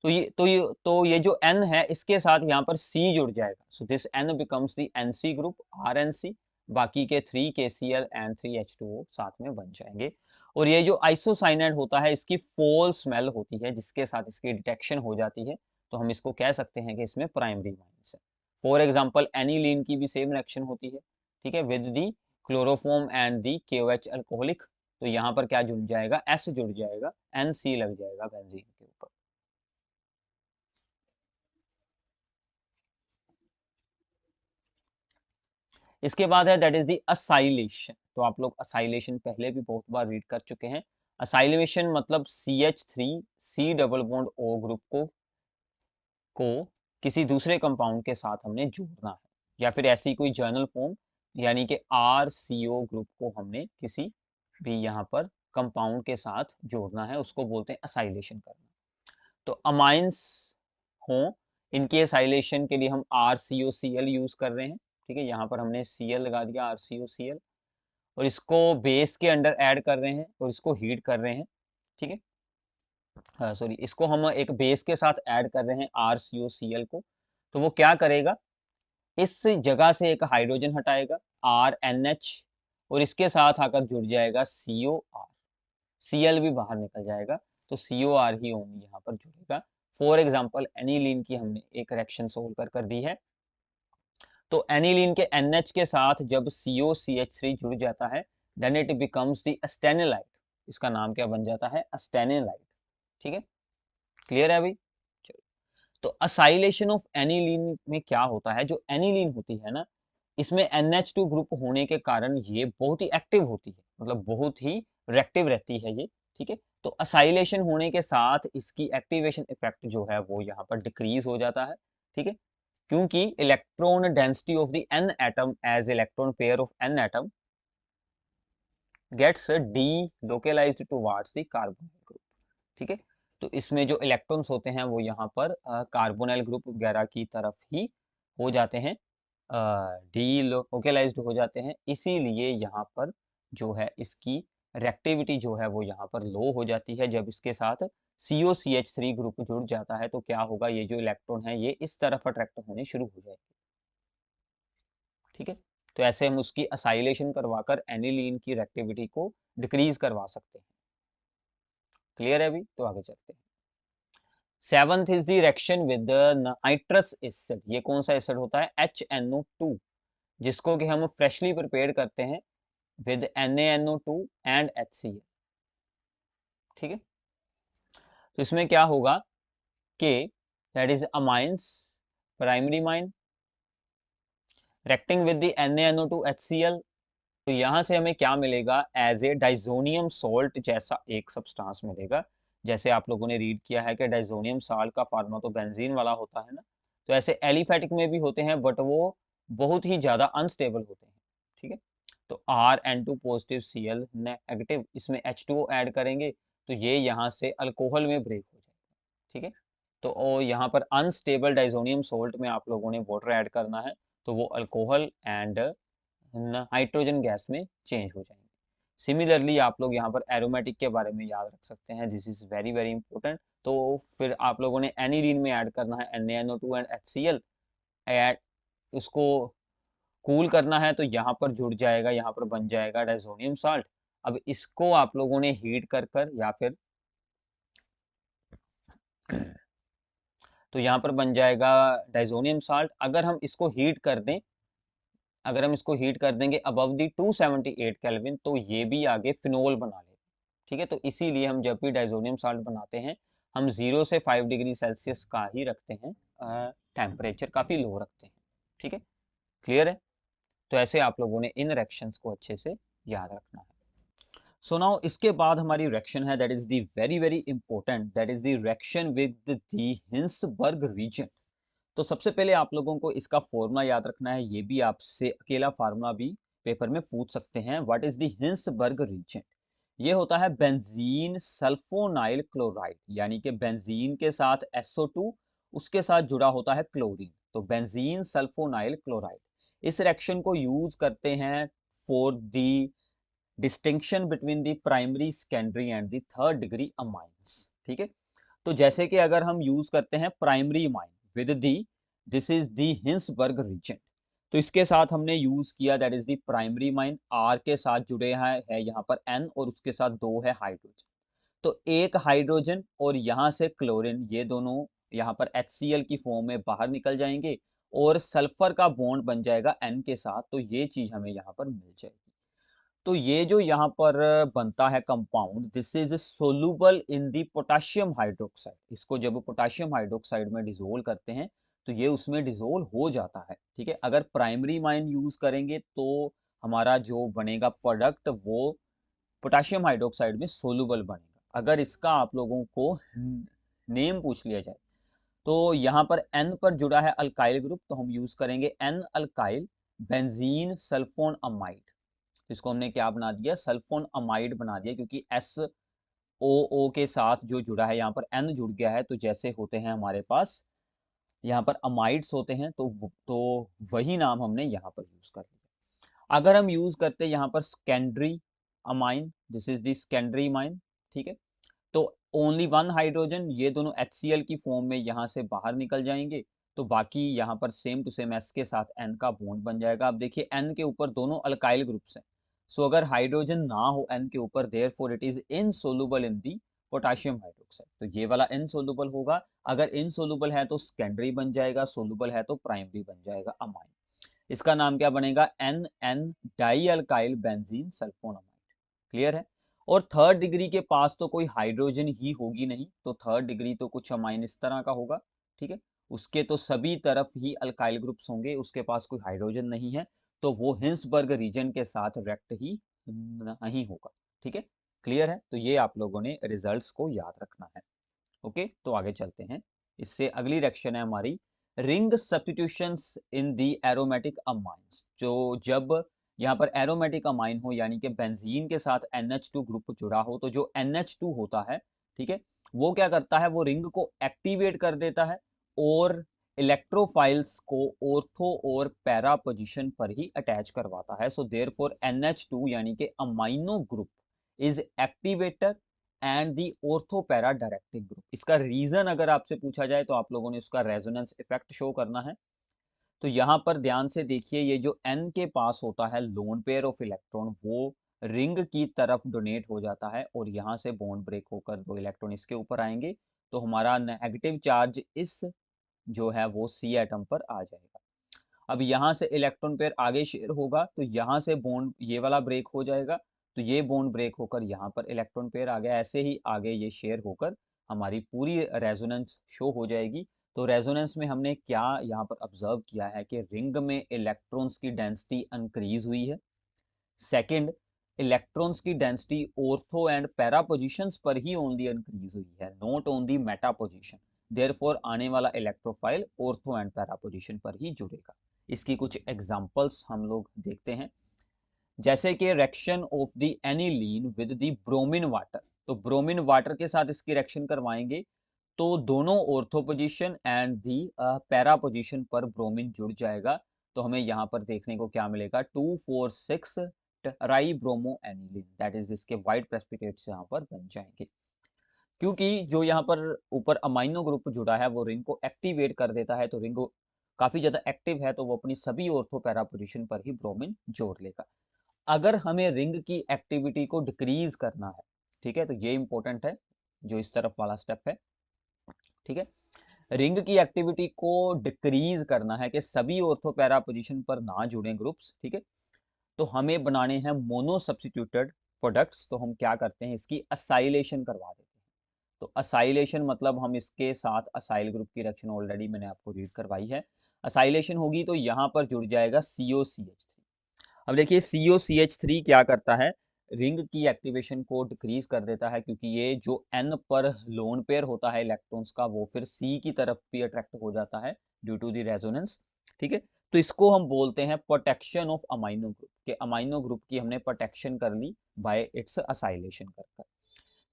तो ये जो N है इसके साथ यहाँ पर C जुड़ जाएगा, so this N becomes the NC group RNC, बाकी के 3 KCl एंड 3 H2O साथ में बन जाएंगे। और ये जो आइसोसाइनाइड होता है इसकी फोल स्मेल होती है जिसके साथ इसकी डिटेक्शन हो जाती है, तो हम इसको कह सकते हैं कि इसमें प्राइमरी माइंस है। फॉर एग्जाम्पल एनिलीन की भी सेम रिएक्शन होती है, ठीक है, with the chloroform and the KOH alcoholic, तो यहाँ पर क्या जुड़ जाएगा, S जुड़ जाएगा, NC लग जाएगा बेंजीन के ऊपर। इसके बाद है दैट इज द असाइलेशन। तो आप लोग असाइलेशन पहले भी बहुत बार रीड कर चुके हैं। असाइलेशन मतलब CH3 C double bond O group को किसी दूसरे कंपाउंड के साथ हमने जोड़ना है, या फिर ऐसी कोई जर्नल फॉर्म, यानी कि RCO ग्रुप को हमने किसी भी यहाँ पर कंपाउंड के साथ जोड़ना है, उसको बोलते हैं असाइलेशन करना। तो अमाइंस हों, इनके एसाइलेशन के लिए हम RCOCl यूज कर रहे हैं। ठीक है, यहाँ पर हमने Cl लगा दिया, RCOCl, और इसको बेस के अंडर ऐड कर रहे हैं और इसको हीट कर रहे हैं। ठीक है, हाँ सॉरी, इसको हम एक बेस के साथ ऐड कर रहे हैं RCOCl को। तो वो क्या करेगा, इस जगह से एक हाइड्रोजन हटाएगा RNH, और इसके साथ आकर जुड़ जाएगा COR, Cl भी बाहर निकल जाएगा, तो COR ही ओनली यहाँ पर जुड़ेगा। फॉर एग्जाम्पल एनिलीन की हमने एक रिएक्शन सोल्व कर दी है, तो एनिलीन के NH के साथ जब COCH3 जुड़ जाता है, देन इट बिकम्स द अस्टेनिलाइट, इसका नाम क्या बन जाता है, अस्टेनिलाइट। ठीक है, क्लियर है अभी। चलो, तो असाइलेशन ऑफ एनिलीन में क्या होता है, जो एनिलीन होती है ना, इसमें NH2 ग्रुप होने के कारण ये बहुत ही एक्टिव होती है, मतलब बहुत ही रिएक्टिव रहती है ये। ठीक है, तो असाइलेशन होने के साथ इसकी एक्टिवेशन इफेक्ट जो है वो यहाँ पर डिक्रीज हो जाता है। ठीक है, क्योंकि electron density of the n atom as electron pair of n atom gets delocalized towards the carbonyl group. ठीक है, तो इसमें जो इलेक्ट्रॉन्स होते हैं वो यहाँ पर कार्बोनिल ग्रुप वगैरह की तरफ ही हो जाते हैं, डीलोकलाइज्ड हो जाते हैं, इसीलिए यहाँ पर जो है इसकी रिएक्टिविटी जो है वो यहाँ पर लो हो जाती है। जब इसके साथ COCH3 ग्रुप जुड़ जाता है तो क्या होगा, ये जो इलेक्ट्रॉन है ये इस तरफ अट्रैक्ट होने शुरू हो जाएंगे। ठीक है, तो ऐसे हम उसकी असाइलेशन करवाकर एनिलीन की रिएक्टिविटी को डिक्रीज करवा सकते हैं। क्लियर है अभी? तो आगे चलते हैं। Seventh is the reaction with nitrous acid. ये कौन सा एसिड होता है? HNO2, जिसको कि हम फ्रेशली प्रिपेयर करते हैं विद NaNO2 एंड HCl। ठीक है, तो इसमें क्या होगा कि that is amines, primary mine reacting with the NaNO2 HCl। तो यहाँ से हमें क्या मिलेगा? एज ए डाइजोनियम सोल्ट जैसा एक सब्सटेंस मिलेगा। जैसे आप लोगों ने रीड किया है कि डाइजोनियम साल्ट का फार्मा तो बेंजीन वाला होता है ना, तो ऐसे एलिफेटिक में भी होते हैं बट वो बहुत ही ज़्यादा अनस्टेबल होते हैं। ठीक है, तो RN2 पॉजिटिव Cl नेगेटिव, इसमें H2O ऐड करेंगे तो ये यहाँ से अल्कोहल में ब्रेक हो जाएगा। ठीक है, तो यहाँ पर अनस्टेबल डाइजोनियम सोल्ट में आप लोगों ने वाटर ऐड करना है, तो वो अल्कोहल एंड नाइट्रोजन गैस में चेंज हो जाएंगे। सिमिलरली आप लोग यहाँ पर एरोमेटिक के बारे में याद रख सकते हैं, this is very very important. तो फिर आप लोगों ने एनिलीन में ऐड करना है NaNO2 एंड HCl, ऐड उसको कूल करना है, तो यहाँ पर जुड़ जाएगा, यहाँ पर बन जाएगा डाइजोनियम साल्ट। अब इसको आप लोगों ने हीट कर कर या फिर तो यहाँ पर बन जाएगा डाइजोनियम साल्ट। अगर हम इसको हीट कर दें, अगर हम इसको हीट कर देंगे अबव दी 278 केल्विन, तो ये भी आगे फिनोल बना लेगा। ठीक है, तो इसीलिए हम जब भी डाइजोनियम साल्ट बनाते हैं, हम 0 से 5 डिग्री सेल्सियस का ही रखते हैं, टेम्परेचर काफ़ी लो रखते हैं। ठीक है, क्लियर है? तो ऐसे आप लोगों ने इन रिएक्शंस को अच्छे से याद रखना है। सो नाउ इसके बाद हमारी रिएक्शन है, that is the very very important, that is the reaction with the Hinsberg reagent. तो सबसे पहले आप लोगों को इसका फॉर्मूला याद रखना है, ये भी आपसे अकेला फार्मूला भी पेपर में पूछ सकते हैं। What is the Hinsberg reagent? ये होता है बेंजीन सल्फोनाइल क्लोराइड, यानी कि बेंजीन के साथ SO2, उसके साथ जुड़ा होता है क्लोरीन, तो बेंजीन सल्फोनाइल क्लोराइड। इस रिएक्शन को यूज करते हैं for the distinction between the primary, secondary and the third degree amines. ठीक है, तो जैसे कि अगर हम यूज करते हैं primary amine with the, this is the Hinsberg reagent, तो इसके साथ हमने यूज किया that is the primary amine. R के साथ जुड़े हैं है यहाँ पर N, और उसके साथ 2 है हाइड्रोजन, तो एक हाइड्रोजन और यहाँ से क्लोरीन, ये दोनों यहाँ पर HCl की फॉर्म में बाहर निकल जाएंगे और सल्फर का बॉन्ड बन जाएगा N के साथ, तो ये चीज हमें यहाँ पर मिल जाएगी। तो ये जो यहाँ पर बनता है compound, this is soluble in the potassium hydroxide. इसको जब पोटाशियम हाइड्रोक्साइड में डिजोल्व करते हैं तो ये उसमें डिजोल्व हो जाता है। ठीक है, अगर प्राइमरी माइन यूज करेंगे तो हमारा जो बनेगा प्रोडक्ट वो पोटाशियम हाइड्रोक्साइड में सोलूबल बनेगा। अगर इसका आप लोगों को नेम पूछ लिया जाए, तो यहाँ पर N पर जुड़ा है अल्काइल ग्रुप, तो हम यूज करेंगे N alkyl benzene sulphone amide. इसको हमने क्या बना दिया? सल्फोन अमाइड बना दिया, क्योंकि SOO के साथ जो जुड़ा है, यहाँ पर N जुड़ गया है, तो जैसे होते हैं हमारे पास यहाँ पर अमाइड्स होते हैं, तो वही नाम हमने यहाँ पर यूज कर लिया। अगर हम यूज करते हैं यहाँ पर secondary amine, this is the secondary mine. ठीक है, तो ओनली वन हाइड्रोजन, ये दोनों HCl की फॉर्म में यहाँ से बाहर निकल जाएंगे, तो बाकी यहाँ पर सेम टू सेम S के साथ N का बॉन्ड बन जाएगा। अब देखिए N के ऊपर दोनों अल्काइल ग्रुप्स हैं, सो अगर हाइड्रोजन ना हो N के ऊपर, therefore it is insoluble in the potassium hydroxide, तो ये वाला इनसोलुबल होगा। अगर इनसोलुबल है तो सेकेंडरी बन जाएगा, सोलुबल है तो प्राइमरी बन जाएगा अमाइन। इसका नाम क्या बनेगा? NN dialkyl benzene sulphonamide. Clear है? और थर्ड डिग्री के पास तो कोई हाइड्रोजन ही होगी नहीं, तो थर्ड डिग्री तो कुछ अमाइन इस तरह का होगा। ठीक है, उसके तो सभी तरफ ही अल्काइल ग्रुप्स होंगे, उसके पास कोई हाइड्रोजन नहीं है, तो वो हिंसबर्ग रीजन के साथ रिएक्ट ही नहीं होगा। ठीक है, क्लियर है? तो ये आप लोगों ने रिजल्ट्स को याद रखना है। ओके, तो आगे चलते हैं। इससे अगली रिएक्शन है हमारी रिंग सब्स्टिट्यूशंस इन दी एरोमेटिक अमाइंस। जो जब यहाँ पर एरोमेटिक अमाइन हो, यानी कि बेंजीन के साथ NH2 ग्रुप जुड़ा हो, तो जो NH2 होता है, ठीक है, वो क्या करता है? वो रिंग को एक्टिवेट कर देता है और इलेक्ट्रोफाइल्स को ऑर्थो और पैरा पोजीशन पर ही अटैच करवाता है। सो देयरफॉर NH2 यानी कि amino group is activator and the ortho para directing group. इसका रीजन अगर आपसे पूछा जाए तो आप लोगों ने उसका रेजोनेंस इफेक्ट शो करना है। तो यहाँ पर ध्यान से देखिए, ये जो n के पास होता है लोन पेयर ऑफ इलेक्ट्रॉन, वो रिंग की तरफ डोनेट हो जाता है और यहाँ से बॉन्ड ब्रेक होकर दो इलेक्ट्रॉन इसके ऊपर आएंगे, तो हमारा नेगेटिव चार्ज इस जो है वो C एटम पर आ जाएगा। अब यहाँ से इलेक्ट्रॉन पेयर आगे शेयर होगा, तो यहाँ से बॉन्ड ये वाला ब्रेक हो जाएगा, तो ये बॉन्ड ब्रेक होकर यहाँ पर इलेक्ट्रॉन पेयर आ गया। ऐसे ही आगे ये शेयर होकर हमारी पूरी रेजोनेंस शो हो जाएगी। तो रेजोनेंस में हमने क्या यहाँ पर ऑब्जर्व किया है कि रिंग में इलेक्ट्रॉन्स की डेंसिटी इंक्रीज हुई है। सेकंड, इलेक्ट्रॉन्स की density ortho and para positions पर ही ओनली इंक्रीज हुई है, not on the Meta position. Therefore आने वाला electrophile ortho and para position पर ही जुड़ेगा। इसकी कुछ एग्जांपल्स हम लोग देखते हैं, जैसे कि reaction of the aniline with the bromine water. तो ब्रोमीन वाटर के साथ इसकी रिएक्शन करवाएंगे, तो दोनों ortho position and the para position पर ब्रोमीन जुड़ जाएगा। तो हमें यहाँ पर देखने को क्या मिलेगा, 2,4,6 try bromo aniline, that is इसके व्हाइट प्रेसिपिटेट्स यहाँ पर बन जाएंगे। क्योंकि जो यहाँ पर ऊपर अमाइनो ग्रुप जुड़ा है वो रिंग को एक्टिवेट कर देता है, तो रिंग काफी ज्यादा एक्टिव है, तो वो अपनी सभी ऑर्थो पैरा पोजीशन पर ही ब्रोमीन जोड़ लेगा। अगर हमें रिंग की एक्टिविटी को डिक्रीज करना है, ठीक है, तो ये इंपॉर्टेंट है जो इस तरफ वाला स्टेप है, ठीक है। रिंग की एक्टिविटी को डिक्रीज करना है कि सभी ऑर्थो पैरा पोजीशन पर ना जुड़े ग्रुप्स, ठीक है, तो हमें बनाने हैं मोनो सब्स्टिट्यूटेड प्रोडक्ट्स। तो हम क्या करते हैं, इसकी असाइलेशन करवा देते हैं। तो असाइलेशन मतलब हम इसके साथ असाइल ग्रुप की रिएक्शन ऑलरेडी मैंने आपको रीड करवाई है। असाइलेशन होगी तो यहाँ पर जुड़ जाएगा COCH3। अब देखिए COCH3 क्या करता है, रिंग की एक्टिवेशन को डिक्रीज कर देता है, क्योंकि ये जो N पर लोन पेयर होता है इलेक्ट्रॉन्स का वो फिर C की तरफ भी अट्रैक्ट हो जाता है ड्यू टू द रेजोनेंस, ठीक है। तो इसको हम बोलते हैं प्रोटेक्शन ऑफ अमाइनो ग्रुप, के अमाइनो ग्रुप की हमने प्रोटेक्शन कर ली बाय इट्स असाइलेशन कर।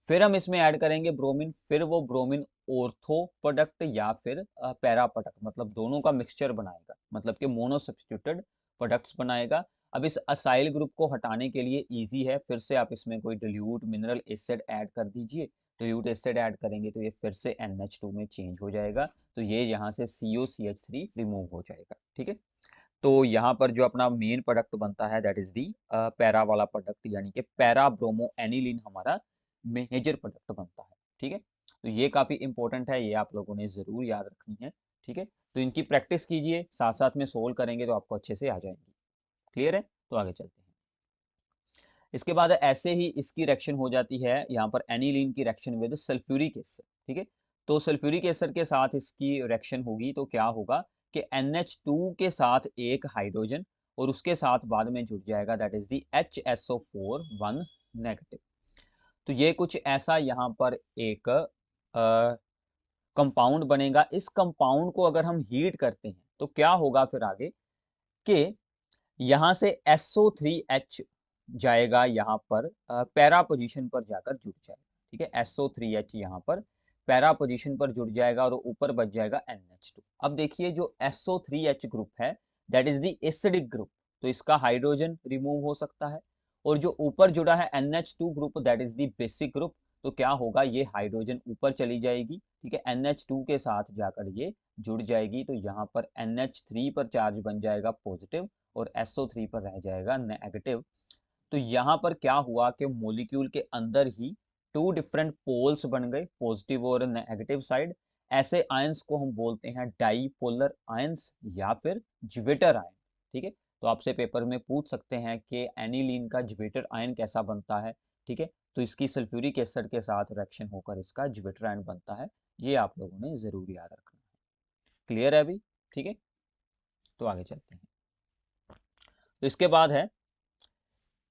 फिर हम इसमें ऐड करेंगे ब्रोमीन, फिर वो ब्रोमीन ऑर्थो प्रोडक्ट या फिर पैरा प्रोडक्ट, मतलब दोनों का मिक्सचर बनाएगा, मतलब कि मोनो सब्स्टिट्यूटेड प्रोडक्ट्स बनाएगा। अब इस असाइल ग्रुप को हटाने के लिए इजी है, फिर से आप इसमें कोई डिल्यूट मिनरल एसिड ऐड कर दीजिए। डिल्यूट एसिड ऐड करेंगे तो ये फिर से NH2 में चेंज हो जाएगा, तो ये यहाँ से COCH3 रिमूव हो जाएगा, ठीक है। तो यहाँ पर जो अपना मेन प्रोडक्ट बनता है दैट इज दी पैरा वाला प्रोडक्ट, यानी कि पैरा ब्रोमो एनिलीन हमारा मेजर प्रोडक्ट बनता है, ठीक है। तो ये काफी इंपॉर्टेंट है, ये आप लोगों ने जरूर याद रखनी है, ठीक है। तो इनकी प्रैक्टिस कीजिए, साथ साथ में सोल्व करेंगे तो आपको अच्छे से आ जाएंगी। क्लियर है, तो आगे चलते हैं। इसके बाद ऐसे ही इसकी रिएक्शन हो जाती है यहाँ पर एनिलीन की रिएक्शन विद सल्फ्यूरिक एसिड, ठीक है। तो सल्फ्यूरिक एसिड के साथ इसकी रिएक्शन होगी तो क्या होगा कि NH2 के साथ एक हाइड्रोजन और उसके साथ बाद में जुड़ जाएगा that is the HSO4 1 negative. तो ये कुछ ऐसा यहाँ पर एक कंपाउंड बनेगा। इस कंपाउंड को अगर हम हीट करते हैं तो क्या होगा फिर आगे कि यहाँ से SO3H जाएगा यहाँ पर पैरा पोजीशन पर जाकर जुड़ जाएगा, ठीक है। SO3H यहाँ पर पैरा पोजीशन पर जुड़ जाएगा और ऊपर बच जाएगा NH2। अब देखिए जो SO3H ग्रुप है that is the acidic group, तो इसका हाइड्रोजन रिमूव हो सकता है, और जो ऊपर जुड़ा है NH2 group that is the basic group, तो क्या होगा, ये हाइड्रोजन ऊपर चली जाएगी, ठीक है, NH2 के साथ जाकर ये जुड़ जाएगी, तो यहाँ पर NH3 पर चार्ज बन जाएगा पॉजिटिव और SO3 पर रह जाएगा नेगेटिव। तो यहाँ पर क्या हुआ कि मॉलिक्यूल के अंदर ही टू डिफरेंट पोल्स बन गए, पॉजिटिव और नेगेटिव साइड। ऐसे आयंस को हम बोलते हैं डाईपोलर आयंस या फिर ज्वेटर आयन, ठीक है। तो आपसे पेपर में पूछ सकते हैं कि एनिलीन का ज्वेटर आयन कैसा बनता है, ठीक है। तो इसकी सल्फ्यूरिक एसिड के साथ रिएक्शन होकर इसका ज्वेटर आयन बनता है, ये आप लोगों ने जरूर याद रखना है। क्लियर है अभी, ठीक है। तो आगे चलते हैं। तो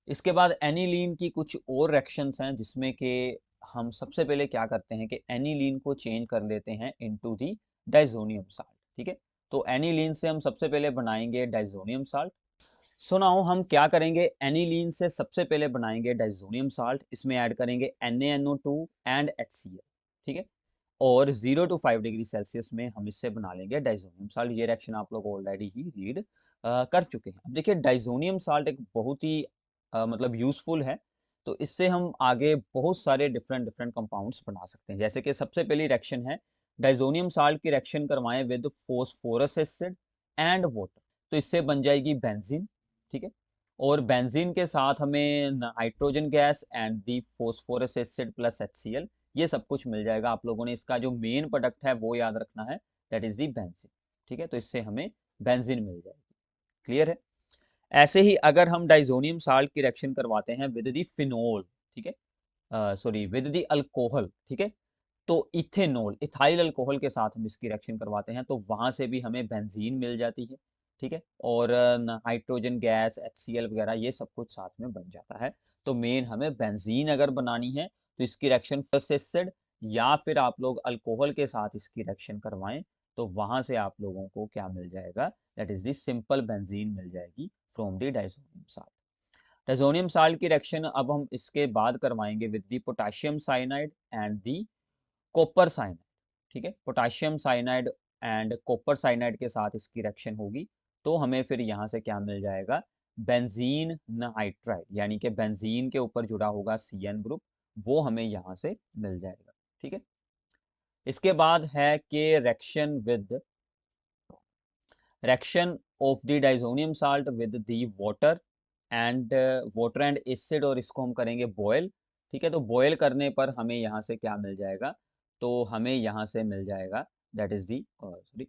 इसके बाद एनिलीन की कुछ और रिएक्शंस हैं, जिसमें कि हम सबसे पहले क्या करते हैं कि एनिलीन को चेंज कर लेते हैं इनटू दी डाइजोनियम साल्ट, ठीक है। तो एनिलीन से हम सबसे पहले बनाएंगे डाइजोनियम साल्ट। सो नाउ हम क्या करेंगे, एनिलीन से सबसे पहले बनाएंगे डाइजोनियम साल्ट, इसमें ऐड करेंगे NaNO2 एंड HCl, ठीक है। और 0 to 5 डिग्री सेल्सियस में हम इससे बना लेंगे डाइजोनियम साल्ट। ये रिएक्शन आप लोग ऑलरेडी ही रीड कर चुके हैं। अब देखिए डाइजोनियम साल्ट एक बहुत ही मतलब यूजफुल है, तो इससे हम आगे बहुत सारे डिफरेंट डिफरेंट कंपाउंड्स बना सकते हैं। जैसे कि सबसे पहली रिएक्शन है, डाइजोनियम साल्ट की रिएक्शन करवाएं with phosphorous acid and water, तो इससे बन जाएगी बेंजीन, ठीक है। और बेंजीन के साथ हमें nitrogen gas and the phosphorus acid plus HCl, ये सब कुछ मिल जाएगा। आप लोगों ने इसका जो मेन प्रोडक्ट है वो याद रखना है, दैट इज दी बेंजीन, ठीक है। तो इससे हमें बेंजीन मिल जाएगी, क्लियर है। ऐसे ही अगर हम डाइजोनियम साल्ट की रिएक्शन करवाते हैं विद दी फिनोल, ठीक है, सॉरी विद दी अल्कोहल, ठीक है, तो इथेनॉल, इथाइल अल्कोहल के साथ हम इसकी रिएक्शन करवाते हैं तो वहां से भी हमें बेंजीन मिल जाती है, ठीक है। और नाइट्रोजन गैस, HCl वगैरह ये सब कुछ साथ में बन जाता है। तो मेन हमें बेंजीन अगर बनानी है तो इसकी रिएक्शन फर्स्ट एसिड या फिर आप लोग अल्कोहल के साथ इसकी रिएक्शन करवाएं तो वहां से आप लोगों को क्या मिल जाएगा, that is the simple benzene मिल जाएगी from the diazonium salt. Diazonium salt की रिएक्शन अब हम इसके बाद करवाएंगे with the potassium cyanide and the copper cyanide, ठीक है। Potassium cyanide and copper cyanide के साथ इसकी रिएक्शन होगी तो हमें फिर यहाँ से क्या मिल जाएगा, बेंजीन नाइट्राइड, यानी कि बेंजीन के ऊपर जुड़ा होगा CN ग्रुप, वो हमें यहाँ से मिल जाएगा, ठीक है। इसके बाद है कि reaction of the diazonium salt with the water and acid, और इसको हम करेंगे बॉयल, ठीक है। तो बॉयल करने पर हमें यहाँ से क्या मिल जाएगा, तो हमें यहाँ से मिल जाएगा दैट इज दी सॉरी,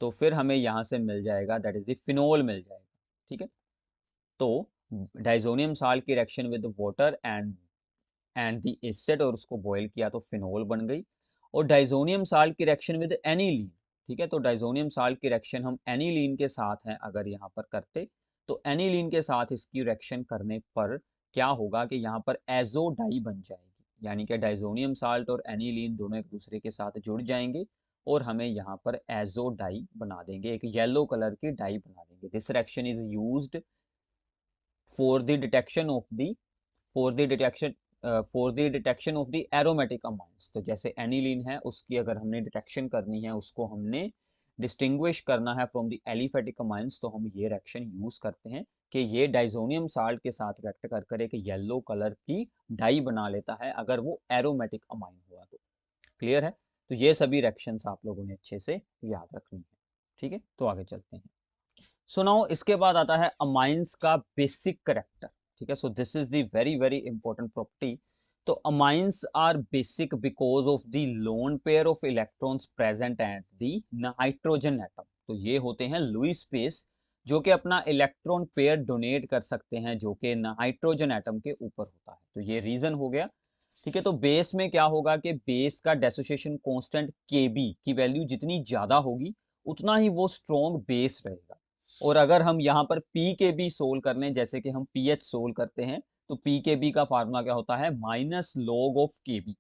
तो फिर हमें यहाँ से मिल जाएगा दैट इज दी फिनोल मिल जाएगा, ठीक है। तो डाइजोनियम साल्ट की reaction with water and the acid, और उसको बॉयल किया तो फिनोल बन गई। और डाइजोनियम साल्ट की रिएक्शन विद एनिलीन, ठीक है। तो डाइजोनियम साल्ट की रिएक्शन हम एनिलीन के साथ हैं अगर यहाँ पर करते तो एनिलीन के साथ इसकी रिएक्शन करने पर क्या होगा कि यहाँ पर एजो डाई बन जाएगी, यानी कि डाइजोनियम साल्ट और एनिलीन दोनों एक दूसरे के साथ जुड़ जाएंगे और हमें यहाँ पर एजो डाई बना देंगे, एक येलो कलर की डाई बना देंगे। This reaction is used for the detection of the for the detection for the detection of the aromatic amines. तो जैसे एनिलीन है उसकी अगर हमने डिटेक्शन करनी है, उसको हमने डिस्टिंग्विश करना है फ्रॉम द एलिफेटिक अमाइंस, तो हम ये रिएक्शन यूज करते हैं कि ये डाइजोनियम साल्ट के साथ रिएक्ट कर कर एक येलो कलर की डाई बना लेता है अगर वो एरोमेटिक अमाइन हुआ तो, क्लियर है। तो ये सभी रिएक्शंस आप लोगों ने अच्छे से याद रखनी है, ठीक है। तो आगे चलते हैं। सो नाउ इसके बाद आता है अमाइंस का बेसिक करेक्टर, ठीक है। So this is the very very important property. तो amines are basic because of the lone pair of electrons present at the nitrogen atom. तो ये होते हैं लुईस पेयर्स जो कि अपना इलेक्ट्रॉन पेयर डोनेट कर सकते हैं जो कि नाइट्रोजन एटम के ऊपर होता है। तो ये रीजन हो गया, ठीक है। तो बेस में क्या होगा कि बेस का डेसोसिएशन कांस्टेंट Kb की वैल्यू जितनी ज्यादा होगी उतना ही वो स्ट्रॉन्ग बेस रहेगा। और अगर हम यहाँ पर Pkb सोल्व कर लें, जैसे कि हम पीएच सोल्व करते हैं, तो Pkb का फार्मूला क्या होता है, माइनस लॉग ऑफ Kb।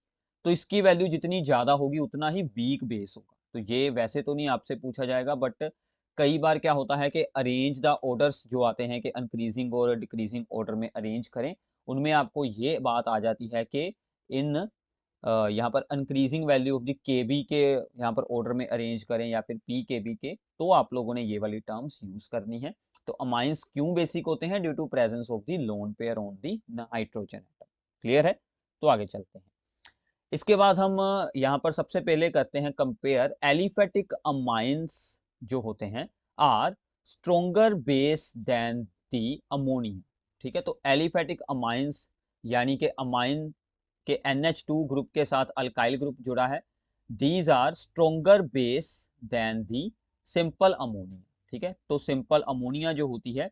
तो इसकी वैल्यू जितनी ज्यादा होगी उतना ही वीक बेस होगा। तो ये वैसे तो नहीं आपसे पूछा जाएगा, बट कई बार क्या होता है कि अरेंज द ऑर्डर्स जो आते हैं कि इंक्रीजिंग और डिक्रीजिंग ऑर्डर में अरेंज करें, उनमें आपको ये बात आ जाती है कि इन यहाँ पर इंक्रीजिंग वैल्यू ऑफ द केबी के यहाँ पर ऑर्डर में अरेंज करें या फिर Pkb के, तो आप लोगों ने ये वाली टर्म्स यूज करनी है। तो अमाइंस क्यों बेसिक होते हैं, due to presence of the lone pair on the nitrogen atom, clear है। तो आगे चलते हैं। इसके बाद हम यहाँ पर सबसे पहले करते हैं कंपेयर एलिफेटिक अमाइंस जो होते हैं are stronger base than the ammonia, ठीक है। तो एलिफेटिक अमाइंस यानी कि अमाइन के NH2 ग्रुप के साथ अल्काइल ग्रुप जुड़ा है, these are stronger base than the simple ammonia, ठीक है। तो सिंपल अमोनिया जो होती है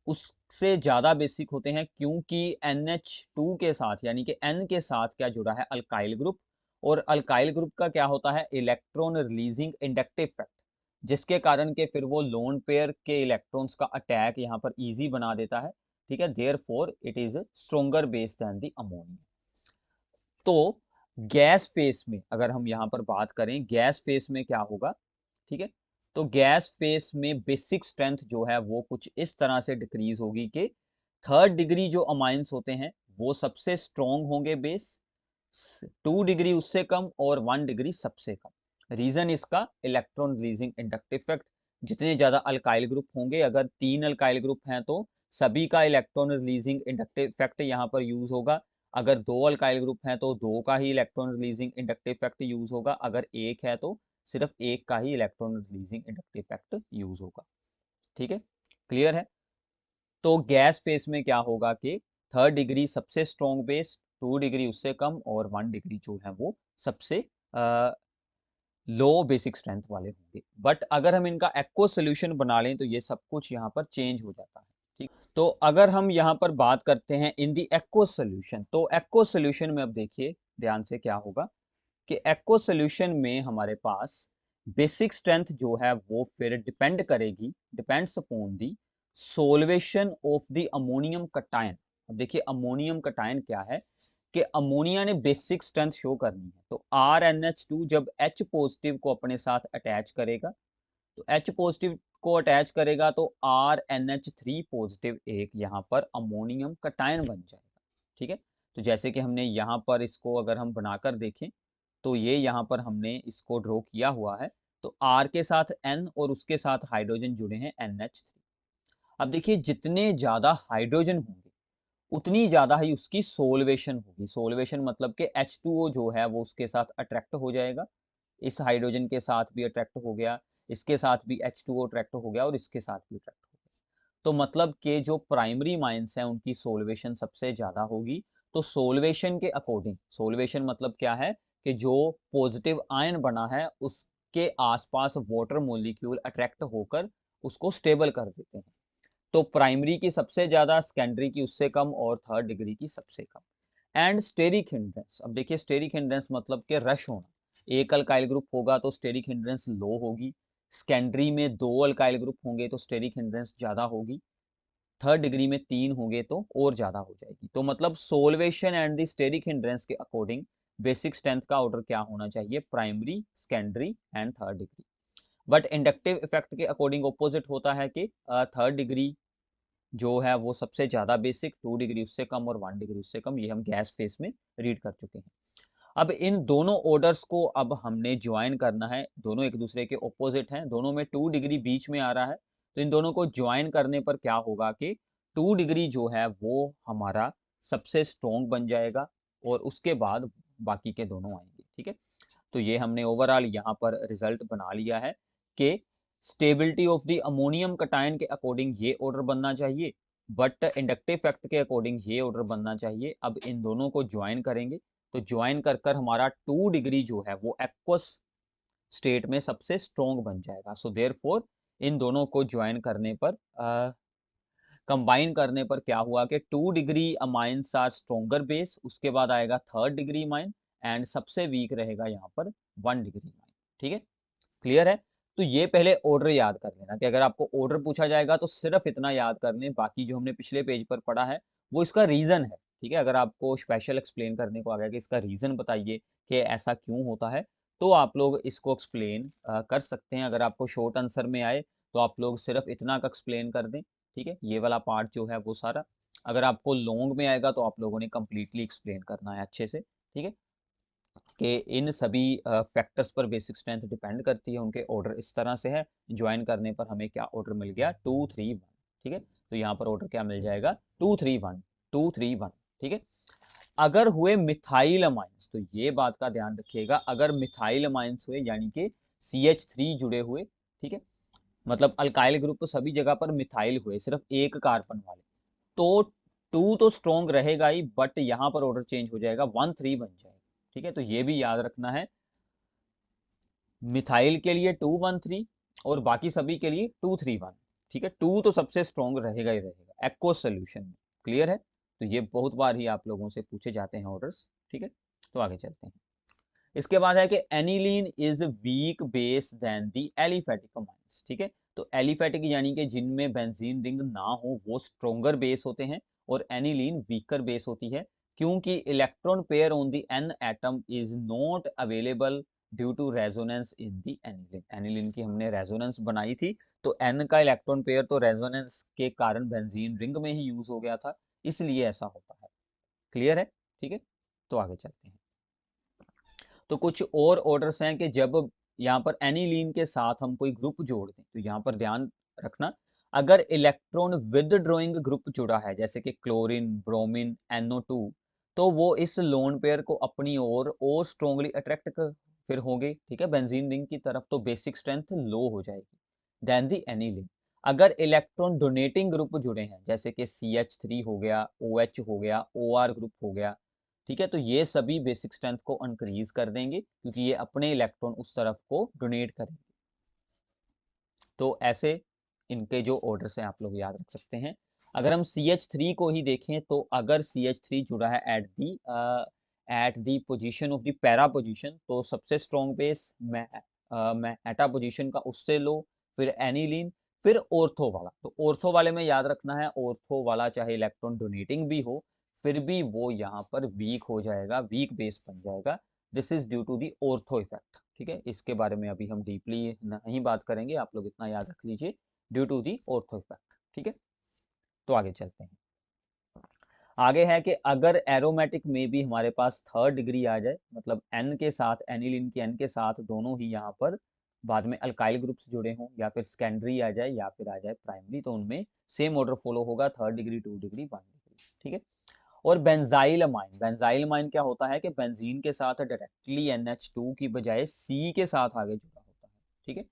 उससे ज्यादा बेसिक होते हैं क्योंकि NH2 के साथ यानी कि N के साथ क्या जुड़ा है, अल्काइल ग्रुप। और अल्काइल ग्रुप का क्या होता है, इलेक्ट्रॉन रिलीजिंग इंडक्टिव इफेक्ट, जिसके कारण के फिर वो लोन पेयर के इलेक्ट्रॉन्स का अटैक यहाँ पर इजी बना देता है, ठीक है। Therefore it is stronger base than the ammonia. तो गैस फेस में अगर हम यहाँ पर बात करें, गैस फेस में क्या होगा, ठीक है। तो गैस फेस में बेसिक स्ट्रेंथ जो है वो कुछ इस तरह से डिक्रीज होगी कि थर्ड डिग्री जो अमाइंस होते हैं वो सबसे स्ट्रॉन्ग होंगे बेस, 2 डिग्री उससे कम और 1 डिग्री सबसे कम। रीजन इसका इलेक्ट्रॉन रिलीजिंग इंडक्टिव इफेक्ट, जितने ज्यादा अल्काइल ग्रुप होंगे, अगर 3 अल्काइल ग्रुप हैं तो सभी का इलेक्ट्रॉन रिलीजिंग इंडक्टिव इफेक्ट यहाँ पर यूज होगा। अगर 2 अल्काइल ग्रुप हैं तो 2 का ही electron releasing inductive effect use होगा, अगर 1 है तो सिर्फ एक का ही electron releasing inductive effect use होगा। ठीक है, क्लियर है। तो गैस फेस में क्या होगा कि 3rd डिग्री सबसे स्ट्रॉन्ग बेस, 2 डिग्री उससे कम और 1 डिग्री जो है वो सबसे लो बेसिक स्ट्रेंथ वाले होंगे। बट अगर हम इनका एक्व सोल्यूशन बना लें तो ये सब कुछ यहाँ पर चेंज हो जाता है। ठीक, तो अगर हम यहाँ पर बात करते हैं इन दी एक्व सोल्यूशन, तो एक्व सोल्यूशन में अब देखिए ध्यान से क्या होगा कि एक्व सोल्यूशन में हमारे पास बेसिक स्ट्रेंथ जो है वो फिर डिपेंड करेगी, depends upon the solution of the ammonium cation. अब देखिए अमोनियम कटायन क्या है कि अमोनिया ने बेसिक स्ट्रेंथ शो करनी है, तो RnH2 जब H पॉजिटिव को अपने साथ अटैच करेगा, तो H पॉजिटिव को अटैच करेगा तो RnH3 पॉजिटिव एक यहाँ पर अमोनियम कटायन बन जाएगा। ठीक है, तो जैसे कि हमने यहाँ पर इसको अगर हम बनाकर देखें तो ये यहाँ पर हमने इसको ड्रॉ किया हुआ है, तो R के साथ N और उसके साथ हाइड्रोजन जुड़े हैं NH3। अब देखिए जितने ज्यादा हाइड्रोजन होंगे उतनी ज्यादा ही उसकी सोल्वेशन होगी। सोल्वेशन मतलब कि H2O जो है वो उसके साथ अट्रैक्ट हो जाएगा, इस हाइड्रोजन के साथ भी अट्रैक्ट हो गया, इसके साथ भी H2O अट्रैक्ट हो गया और इसके साथ भी अट्रैक्ट हो गया। तो मतलब कि जो प्राइमरी माइंस हैं उनकी सोल्वेशन सबसे ज्यादा होगी। तो सोल्वेशन के अकॉर्डिंग, सोल्वेशन मतलब क्या है कि जो पॉजिटिव आयन बना है उसके आसपास वाटर मॉलिक्यूल अट्रैक्ट होकर उसको स्टेबल कर देते हैं। तो प्राइमरी की सबसे ज्यादा, सेकेंडरी की उससे कम और 3rd डिग्री की सबसे कम। एंड स्टेरिक हिंड्रेंस, अब देखिए स्टेरिक हिंड्रेंस मतलब कि रश होना। एक अल्काइल ग्रुप होगा तो स्टेरिक हिंड्रेंस लो होगी, सेकेंडरी में 2 अल्काइल ग्रुप होंगे तो स्टेरिक हिंड्रेंस ज्यादा होगी, 3rd डिग्री में 3 होंगे तो और ज्यादा हो जाएगी। तो मतलब solvation and the steric hindrance के अकॉर्डिंग बेसिक स्ट्रेंथ का ऑर्डर क्या होना चाहिए, primary, secondary and 3rd degree. But inductive effect के अकॉर्डिंग ऑपोजिट होता है कि 3rd डिग्री जो है वो सबसे ज्यादा बेसिक, 2 डिग्री उससे कम और 1 डिग्री उससे कम। ये हम गैस फेस में रीड कर चुके हैं। अब इन दोनों ऑर्डर्स को अब हमने ज्वाइन करना है, दोनों एक दूसरे के ऑपोजिट हैं, दोनों में 2 डिग्री बीच में आ रहा है, तो इन दोनों को ज्वाइन करने पर क्या होगा कि 2 डिग्री जो है वो हमारा सबसे स्ट्रॉन्ग बन जाएगा और उसके बाद बाकी के दोनों आएंगे। ठीक है, तो ये हमने ओवरऑल यहाँ पर रिजल्ट बना लिया है कि stability of the ammonium cation के अकॉर्डिंग ये ऑर्डर बनना चाहिए, बट इंडक्टिव इफेक्ट के अकॉर्डिंग ये ऑर्डर बनना चाहिए। अब इन दोनों को ज्वाइन करेंगे तो ज्वाइन कर कर हमारा 2 डिग्री जो है वो एक्वस स्टेट में सबसे स्ट्रॉन्ग बन जाएगा। सो देयरफॉर इन दोनों को ज्वाइन करने पर कंबाइन करने पर क्या हुआ कि 2 degree amines are stronger base, उसके बाद आएगा 3rd डिग्री माइन एंड सबसे वीक रहेगा यहाँ पर 1 डिग्री माइन। ठीक है, क्लियर है। तो ये पहले ऑर्डर याद कर लेना कि अगर आपको ऑर्डर पूछा जाएगा तो सिर्फ इतना याद कर लें, बाकी जो हमने पिछले पेज पर पढ़ा है वो इसका रीजन है। ठीक है, अगर आपको स्पेशल एक्सप्लेन करने को आ गया कि इसका रीजन बताइए कि ऐसा क्यों होता है, तो आप लोग इसको एक्सप्लेन कर सकते हैं। अगर आपको शॉर्ट आंसर में आए तो आप लोग सिर्फ इतना का एक्सप्लेन कर दें। ठीक है, ये वाला पार्ट जो है वो सारा। अगर आपको लॉन्ग में आएगा तो आप लोगों ने कंप्लीटली एक्सप्लेन करना है अच्छे से। ठीक है, कि इन सभी फैक्टर्स पर बेसिक स्ट्रेंथ डिपेंड करती है, उनके ऑर्डर इस तरह से है। ज्वाइन करने पर हमें क्या ऑर्डर मिल गया, 2 3 1। ठीक है, तो यहाँ पर ऑर्डर क्या मिल जाएगा, 2 3 1, 2 3 1। ठीक है, अगर हुए मिथाइल अमाइंस, तो ये बात का ध्यान रखिएगा, अगर मिथाइल अमाइंस हुए यानी कि CH3 जुड़े हुए, ठीक है, मतलब अल्काइल ग्रुप तो सभी जगह पर मिथाइल हुए, सिर्फ एक कार्बन वाले, तो 2 तो स्ट्रॉन्ग रहेगा ही, बट यहाँ पर ऑर्डर चेंज हो जाएगा, 1 3 बन जाएगा। ठीक है, तो ये भी याद रखना है, मिथाइल के लिए 2 1 3 और बाकी सभी के लिए 2 3 1। ठीक है, 2 तो सबसे स्ट्रॉन्ग रहेगा ही रहेगा एक्वस सोल्यूशन में। क्लियर है, तो ये बहुत बार ही आप लोगों से पूछे जाते हैं ऑर्डर्स। ठीक है, तो आगे चलते हैं। इसके बाद है कि aniline is weak base than the aliphatic amines. ठीक है, तो एलिफेटिक यानी कि जिनमें बेंजीन रिंग ना हो वो स्ट्रोंगर बेस होते हैं और एनिलीन वीकर बेस होती है, क्योंकि electron pair on the N atom is not available due to resonance in the aniline. Aniline की हमने रेजोनेंस बनाई थी, तो एन का इलेक्ट्रॉन पेयर तो रेजोनेंस के कारण बेंजीन रिंग में ही यूज हो गया था, इसलिए ऐसा होता है। क्लियर है, ठीक है, तो आगे चलते हैं। तो कुछ और ऑर्डर्स हैं कि जब यहाँ पर एनिलीन के साथ हम कोई ग्रुप जोड़ दें, तो यहाँ पर ध्यान रखना, अगर इलेक्ट्रॉन विद ड्रॉइंग ग्रुप जुड़ा है जैसे कि क्लोरीन, ब्रोमीन, NO2, तो वो इस लोन पेयर को अपनी ओर और स्ट्रोंगली अट्रैक्ट फिर होंगे, ठीक है, बेंजीन रिंग की तरफ, तो बेसिक स्ट्रेंथ लो हो जाएगी देन दी एनिलीन। अगर इलेक्ट्रॉन डोनेटिंग ग्रुप जुड़े हैं जैसे कि CH3 हो गया, OH हो गया, OR ग्रुप हो गया, ठीक है, तो ये सभी बेसिक स्ट्रेंथ को इंक्रीज कर देंगे क्योंकि ये अपने इलेक्ट्रॉन उस तरफ को डोनेट करेंगे। तो ऐसे इनके जो ऑर्डर्स हैं आप लोग याद रख सकते हैं। अगर हम CH3 को ही देखें तो अगर CH3 जुड़ा है at the position of the para position, तो सबसे स्ट्रॉन्ग बेस मेटा पोजीशन का उससे लो, फिर एनिलीन, फिर ऑर्थो वाला। तो ऑर्थो वाले में याद रखना है, ऑर्थो वाला चाहे इलेक्ट्रॉन डोनेटिंग भी हो फिर भी वो यहाँ पर वीक हो जाएगा, वीक बेस बन जाएगा। This is due to the ortho effect, ठीक है। इसके बारे में अभी हम डीपली नहीं बात करेंगे, आप लोग इतना याद रख लीजिए, due to the ortho effect, ठीक है। तो आगे चलते हैं। आगे है कि अगर एरोमेटिक में भी हमारे पास थर्ड डिग्री आ जाए, मतलब एन के साथ, एनिलीन की एन के साथ दोनों ही यहाँ पर बाद में अल्काइल ग्रुप्स जुड़े हों, या फिर सेकेंडरी आ जाए या फिर आ जाए प्राइमरी, तो उनमें सेम ऑर्डर फॉलो होगा, third degree, two degree, one degree, ठीक है। और बेंजाइल अमाइन, बेंजाइल अमाइन क्या होता है कि बेंजीन के साथ डायरेक्टली NH2 की बजाय C के साथ आगे जुड़ा होता है, ठीक है।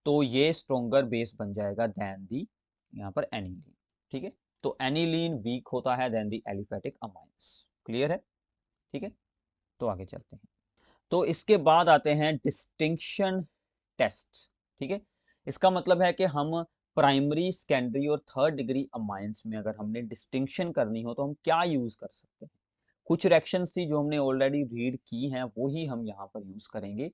तो ये स्ट्रोंगर बेस बन जाएगा देन दी यहाँ पर एनिलीन, ठीक है। तो एनिलीन वीक होता है than the aliphatic amines. Clear है, ठीक है। तो आगे चलते हैं। तो इसके बाद आते हैं डिस्टिंक्शन टेस्ट, ठीक है। इसका मतलब है कि हम प्राइमरी, सेकेंडरी और थर्ड डिग्री अमाइंस में अगर हमने डिस्टिंक्शन करनी हो तो हम क्या यूज कर सकते हैं। कुछ रिएक्शंस थी जो हमने ऑलरेडी रीड की हैं, वो ही हम यहाँ पर यूज करेंगे।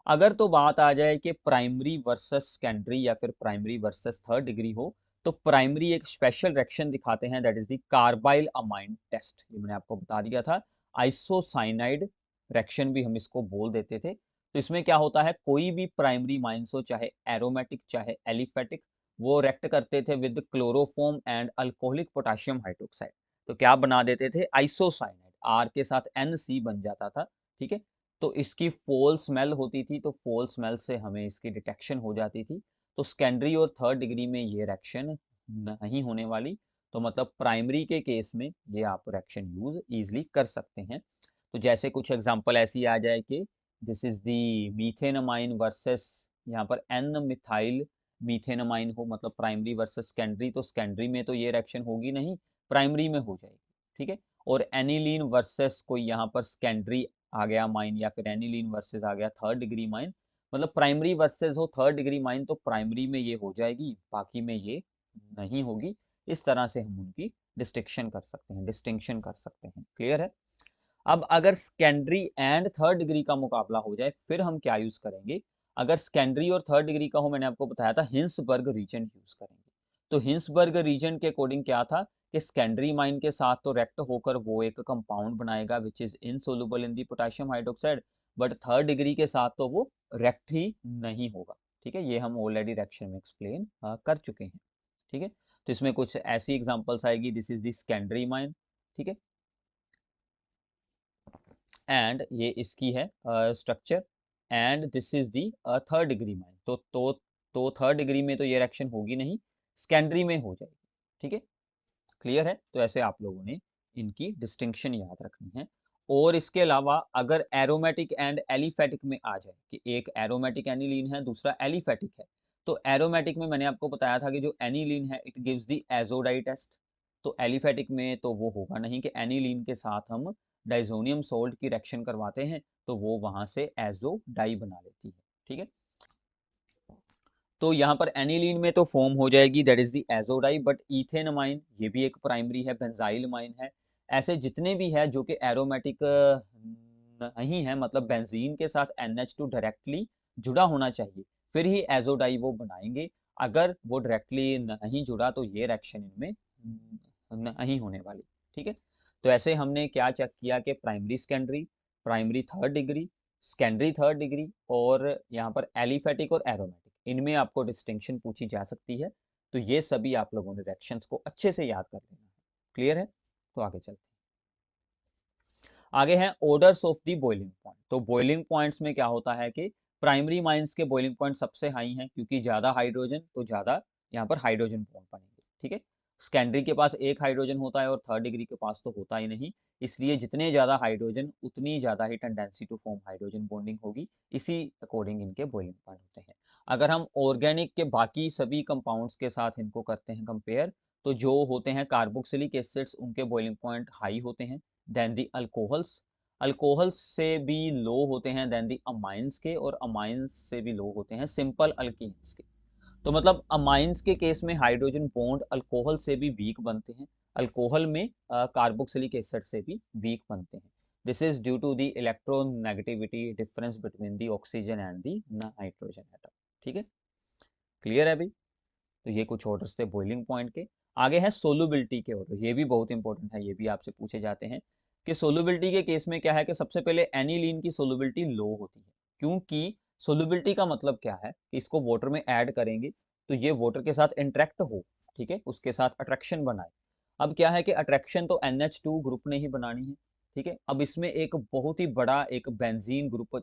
अगर तो बात आ जाए कि प्राइमरी वर्सेस सेकेंडरी या फिर प्राइमरी वर्सेस थर्ड डिग्री हो, तो प्राइमरी एक स्पेशल रिएक्शन दिखाते हैं, that is the carbyl amine test. ये मैंने आपको बता दिया था, आइसोसाइनाइड रिएक्शन भी हम इसको बोल देते थे। तो इसमें क्या होता है, कोई भी प्राइमरी माइंस हो, चाहे एरोमेटिक चाहे एलिफेटिक, वो रिएक्ट करते थे with chloroform and alcoholic potassium hydroxide. तो क्या बना देते थे, आइसोसाइनाइड, आर के साथ NC बन जाता था, ठीक है। तो इसकी फोल स्मेल होती थी, तो फोल स्मेल से हमें इसकी डिटेक्शन हो जाती थी। तो सेकेंडरी और थर्ड डिग्री में ये रिएक्शन नहीं होने वाली, तो मतलब प्राइमरी के केस में ये आप रिएक्शन यूज इजिली कर सकते हैं। तो जैसे कुछ एग्जांपल ऐसी आ जाए कि दिस इज दी मीथेनमाइन वर्सेस यहाँ पर एन मिथाइल मीथेनमाइन हो, मतलब प्राइमरी वर्सेस सेकेंडरी, तो सेकेंडरी में तो ये रिएक्शन होगी नहीं, प्राइमरी में हो जाएगी, ठीक है। और एनिलीन वर्सेस कोई यहाँ पर सेकेंडरी आ गया माइन, या फिर एनिलीन वर्सेस आ गया थर्ड डिग्री माइन, मतलब प्राइमरी वर्सेस हो थर्ड डिग्री माइन, तो प्राइमरी में ये हो जाएगी, बाकी में ये नहीं होगी। इस तरह से हम उनकी डिस्टिंक्शन कर सकते हैं, डिस्टिंक्शन कर सकते हैं। क्लियर है। अब अगर सेकेंडरी एंड थर्ड डिग्री का मुकाबला हो जाए फिर हम क्या यूज करेंगे। अगर सेकेंडरी और थर्ड डिग्री का हो, मैंने आपको बताया था हिंसबर्ग रीजन यूज करेंगे। तो हिंसबर्ग रीजन के अकॉर्डिंग क्या था कि सेकेंडरी माइन के साथ तो रेक्ट होकर वो एक कंपाउंड बनाएगा which is insoluble in the potassium hydroxide, but third degree के साथ तो वो रेक्ट ही नहीं होगा, ठीक है। ये हम ऑलरेडी रिएक्शन में एक्सप्लेन कर चुके हैं, ठीक है। तो इसमें कुछ ऐसी एग्जांपल्स आएगी, this is the secondary mine, ठीक है, एंड ये इसकी है structure, and this is the third degree mine. तो थर्ड डिग्री में तो ये रिएक्शन होगी नहीं, सेकेंडरी में हो जाएगी, ठीक है। क्लियर है। तो ऐसे आप लोगों ने इनकी डिस्टिंक्शन याद रखनी है। और इसके अलावा अगर एरोमेटिक एंड एलिफेटिक में आ जाए कि एक एरोमेटिक एनिलीन है, दूसरा एलिफेटिक है, तो एरोमेटिक में मैंने आपको बताया था कि जो एनिलीन है it gives the azo dye test. तो एलिफेटिक में तो वो होगा नहीं कि एनिलीन के साथ हम डाइजोनियम सोल्ट की रिएक्शन करवाते हैं तो वो वहां से एजोडाई बना लेती है, ठीक है। तो यहाँ पर एनिलीन में तो फॉर्म हो जाएगी, that is the azo dye, but इथेनमाइन ये भी एक प्राइमरी है, बेंजाइलमाइन है। ऐसे जितने भी है जो कि एरोमेटिक नहीं है, मतलब बेंजीन के साथ NH2 डायरेक्टली जुड़ा होना चाहिए फिर ही एजोडाई वो बनाएंगे। अगर वो डायरेक्टली नहीं जुड़ा तो ये रिएक्शन इनमें नहीं होने वाली, ठीक है। तो ऐसे हमने क्या चेक किया कि primary secondary, primary third degree, secondary third degree, और यहाँ पर एलिफेटिक और एरोमेटिक, इनमें आपको डिस्टिंक्शन पूछी जा सकती है। तो ये सभी आप लोगों ने रिएक्शंस को अच्छे से याद कर लेना है। क्लियर है। तो आगे चलते हैं। आगे हैं orders of the boiling point. तो बॉइलिंग पॉइंट्स में क्या होता है कि प्राइमरी माइंस के बॉइलिंग पॉइंट सबसे हाई हैं क्योंकि ज्यादा हाइड्रोजन, तो ज्यादा यहाँ पर हाइड्रोजन बॉन्ड बनेंगे, ठीक है। सेकेंडरी के पास एक हाइड्रोजन होता है और थर्ड डिग्री के पास तो होता ही नहीं, इसलिए जितने ज़्यादा हाइड्रोजन उतनी ज़्यादा ही tendency to form hydrogen bonding होगी, इसी अकॉर्डिंग इनके बॉइलिंग पॉइंट होते हैं। अगर हम ऑर्गेनिक के बाकी सभी कंपाउंड्स के साथ इनको करते हैं कंपेयर, तो जो होते हैं कार्बोक्सिलिक एसिड्स उनके बॉइलिंग पॉइंट हाई होते हैं देन दी अल्कोहल्स, अल्कोहल्स से भी लो होते हैं देन दी अमाइंस के, और अमाइंस से भी लो होते हैं सिंपल अल्कीन्स के। तो मतलब अमाइंस के केस में हाइड्रोजन बॉन्ड अल्कोहल से भी वीक बनते हैं, अल्कोहल में कार्बोक्सिलिक एसिड से भी वीक बनते हैं। This is due to the electronegativity difference between the oxygen and the nitrogen atom. ठीक है, क्लियर है भाई? तो ये कुछ ऑर्डर्स थे बॉइलिंग पॉइंट के। आगे है सोलुबिलिटी के ऑर्डर, ये भी बहुत इंपॉर्टेंट है, ये भी आपसे पूछे जाते हैं कि सोलुबिलिटी के केस में क्या है कि सबसे पहले एनिलीन की सोलुबिलिटी लो होती है, क्योंकि सोलुबिलिटी का मतलब क्या है कि इसको वाटर में ऐड करेंगे तो ये वाटर के साथ इंटरेक्ट हो, ठीक है, उसके साथ अट्रैक्शन बनाए। अब क्या है कि अट्रैक्शन तो NH2 ग्रुप ने ही बनानी है, ठीक है। अब इसमें एक बहुत ही बड़ा एक बेंजीन ग्रुप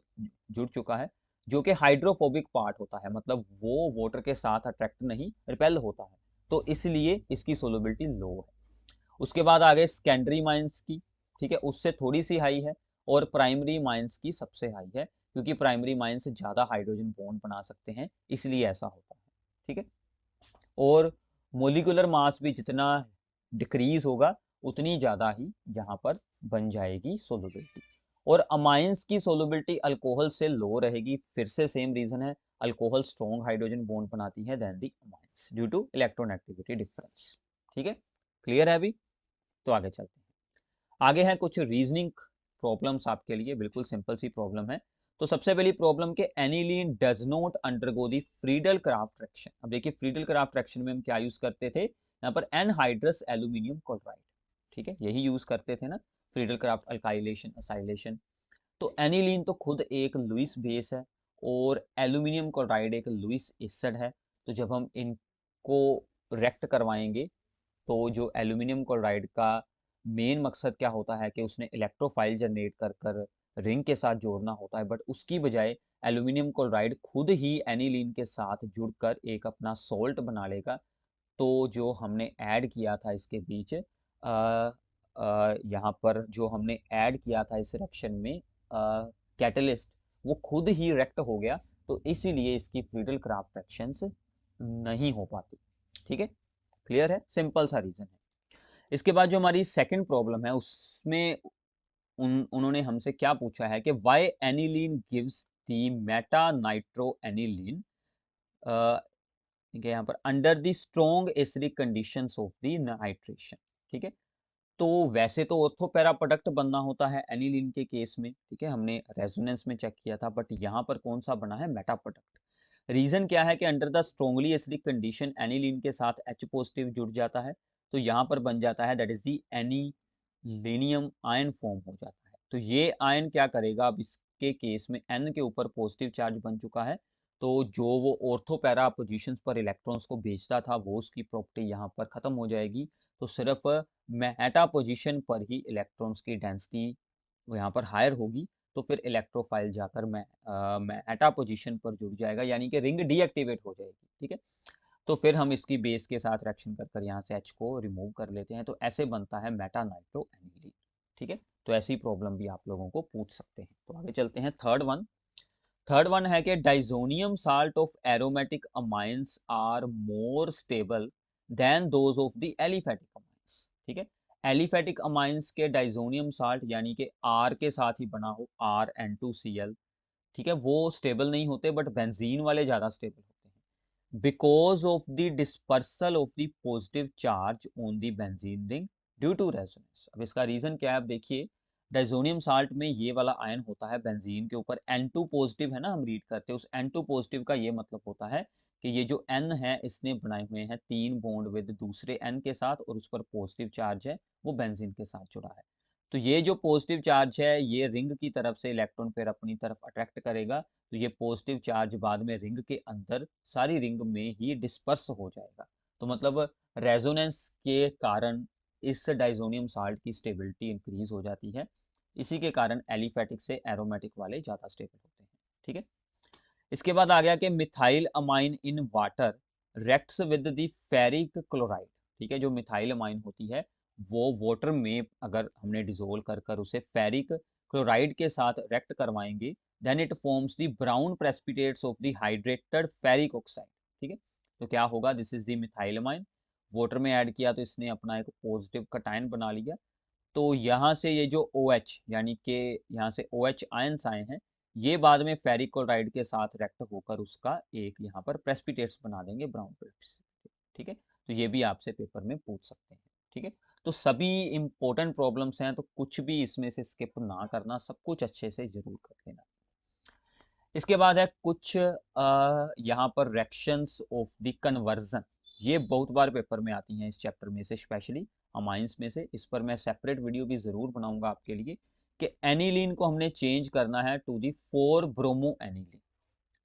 जुड़ चुका है जो कि हाइड्रोफोबिक पार्ट होता है, मतलब वो वाटर के साथ अट्रैक्ट नहीं, रिपेल होता है, तो इसलिए इसकी सोलबिलिटी लो है। उसके बाद आगे सेकेंडरी माइंस की, ठीक है, उससे थोड़ी सी हाई है, और प्राइमरी माइंस की सबसे हाई है, क्योंकि प्राइमरी माइंस ज़्यादा हाइड्रोजन बॉन्ड बना सकते हैं, इसलिए ऐसा होता है, ठीक है। और मोलिकुलर मास भी जितना डिक्रीज होगा उतनी ज़्यादा ही यहाँ पर बन जाएगी सोलबिलिटी। और अमाइंस की सोलबिलिटी अल्कोहल से लो रहेगी, फिर से सेम रीज़न है, अल्कोहल स्ट्रॉन्ग हाइड्रोजन बॉन्ड बनाती है than the amines due to electronegativity difference. ठीक है, क्लियर है अभी? तो आगे चलते हैं। आगे है कुछ रीजनिंग प्रॉब्लम्स आपके लिए, बिल्कुल सिंपल सी प्रॉब्लम है। तो सबसे पहली प्रॉब्लम के aniline does not undergo the Friedel craft reaction. अब देखिए फ्रीडल क्राफ्ट रिएक्शन में हम क्या यूज करते थे, यहाँ पर एनहाइड्रस एल्यूमिनियम क्लोराइड, ठीक है, यही यूज करते थे ना, फ्रीडल क्राफ्ट अल्काइलेशन असाइलेशन। तो एनिलीन तो खुद एक लुईस बेस है और एल्यूमिनियम क्लोराइड एक लुईस एसिड है, तो जब हम इनको रेक्ट करवाएंगे तो जो एल्यूमिनियम क्लोराइड का मेन मकसद क्या होता है कि उसने इलेक्ट्रोफाइल जनरेट कर कर रिंग के साथ जोड़ना होता है, बट उसकी बजाय एल्यूमिनियम क्लोराइड खुद ही एनिलीन के साथ जुड़कर एक अपना सोल्ट बना लेगा। तो जो हमने ऐड किया था इसके बीच यहाँ पर जो हमने ऐड किया था इस रिएक्शन में कैटलिस्ट, वो खुद ही रेक्ट हो गया, तो इसीलिए इसकी फ्रीडल क्राफ्ट रिएक्शंस नहीं हो पाती। ठीक है, क्लियर है, सिंपल सा रीजन है। इसके बाद जो हमारी सेकंड प्रॉब्लम है उसमें उन्होंने हमसे क्या पूछा है कि why aniline gives the Meta nitro aniline यहाँ पर under the strong acidic conditions of the nitration. ठीक है, तो वैसे तो ऑर्थो पैरा प्रोडक्ट बनना होता है एनिलीन के केस में, ठीक है, हमने रेजोनेंस में चेक किया था, बट यहाँ पर कौन सा बना है, मेटा प्रोडक्ट। रीजन क्या है कि under the strongly acidic condition aniline के साथ H पॉजिटिव जुड़ जाता है, तो यहाँ पर बन जाता है that is the anilinium ion form हो जाता है। तो ये आयन क्या करेगा, अब इसके केस में N के ऊपर पॉजिटिव चार्ज बन चुका है, तो जो वो ऑर्थो पैरा पोजिशंस पर इलेक्ट्रॉन्स को भेजता था वो उसकी प्रॉपर्टी यहाँ पर खत्म हो जाएगी, तो सिर्फ मेटा पोजीशन पर ही इलेक्ट्रॉन्स की डेंसिटी यहाँ पर हायर होगी, तो फिर इलेक्ट्रोफाइल जाकर मेटा पोजीशन पर जुड़ जाएगा, यानी कि रिंग डीएक्टिवेट हो जाएगी। ठीक है, तो फिर हम इसकी बेस के साथ रिएक्शन कर कर यहाँ से H को रिमूव कर लेते हैं, तो ऐसे बनता है मेटा नाइट्रो एनिलीन। ठीक है, तो ऐसी प्रॉब्लम भी आप लोगों को पूछ सकते हैं। तो आगे चलते हैं, थर्ड वन है कि diazonium salt of aromatic amines are more stable than those of the aliphatic amines. ठीक है, एलिफेटिक अमाइंस के डाइजोनियम साल्ट यानी कि R के साथ ही बना हो, RN2Cl, ठीक है, वो स्टेबल नहीं होते, बट बेंजीन वाले ज्यादा स्टेबल होते हैं because of the dispersal of the positive charge on the benzene ring due to resonance. अब इसका रीजन क्या है, आप देखिए डाइजोनियम साल्ट में ये वाला आयन होता है बेंजीन के ऊपर, N2 पॉजिटिव है ना, हम रीड करते हैं उस N2 पॉजिटिव का ये मतलब होता है कि ये जो N है इसने बनाए हुए हैं 3 बॉन्ड विद दूसरे N के साथ, और उस पर पॉजिटिव चार्ज है, वो बेंजीन के साथ जुड़ा है। तो ये जो पॉजिटिव चार्ज है ये रिंग की तरफ से इलेक्ट्रॉन पेयर अपनी तरफ अट्रैक्ट करेगा, तो ये पॉजिटिव चार्ज बाद में रिंग के अंदर सारी रिंग में ही डिस्पर्स हो जाएगा। तो मतलब रेजोनेंस के कारण इस डाइजोनियम साल्ट की स्टेबिलिटी इंक्रीज हो जाती है, इसी के कारण एलिफेटिक से एरोमेटिक वाले ज़्यादा स्टेबल होते हैं। ठीक है, इसके बाद आ गया कि methyl amine in water reacts with the ferric chloride. ठीक है, जो मिथाइल अमाइन होती है वो वाटर में अगर हमने डिजोल्व कर कर उसे फेरिक क्लोराइड के साथ रिएक्ट करवाएंगे, then it forms the brown precipitates of the hydrated ferric oxide. ठीक है, तो क्या होगा, this is the methyl amine, water में ऐड किया तो इसने अपना एक पॉजिटिव कटायन बना लिया। तो यहाँ से ये जो OH यानी कि यहाँ से OH आयंस आए हैं, ये बाद में फेरिक क्लोराइड के साथ रिएक्ट होकर उसका एक यहाँ पर प्रेसिपिटेट्स बना देंगे, ब्राउन प्रेसिपिटेट। ठीक है, तो ये भी आपसे पेपर में पूछ सकते हैं। ठीक है, तो सभी इंपॉर्टेंट प्रॉब्लम्स हैं, तो कुछ भी इसमें से स्किप ना करना, सब कुछ अच्छे से जरूर कर लेना। इसके बाद है कुछ यहाँ पर रिएक्शंस ऑफ द कन्वर्जन, ये बहुत बार पेपर में आती हैं इस चैप्टर में से, स्पेशली अमाइंस में से। इस पर मैं सेपरेट वीडियो भी जरूर बनाऊंगा आपके लिए कि एनिलीन को हमने चेंज करना है टू दी 4 ब्रोमो एनिलीन।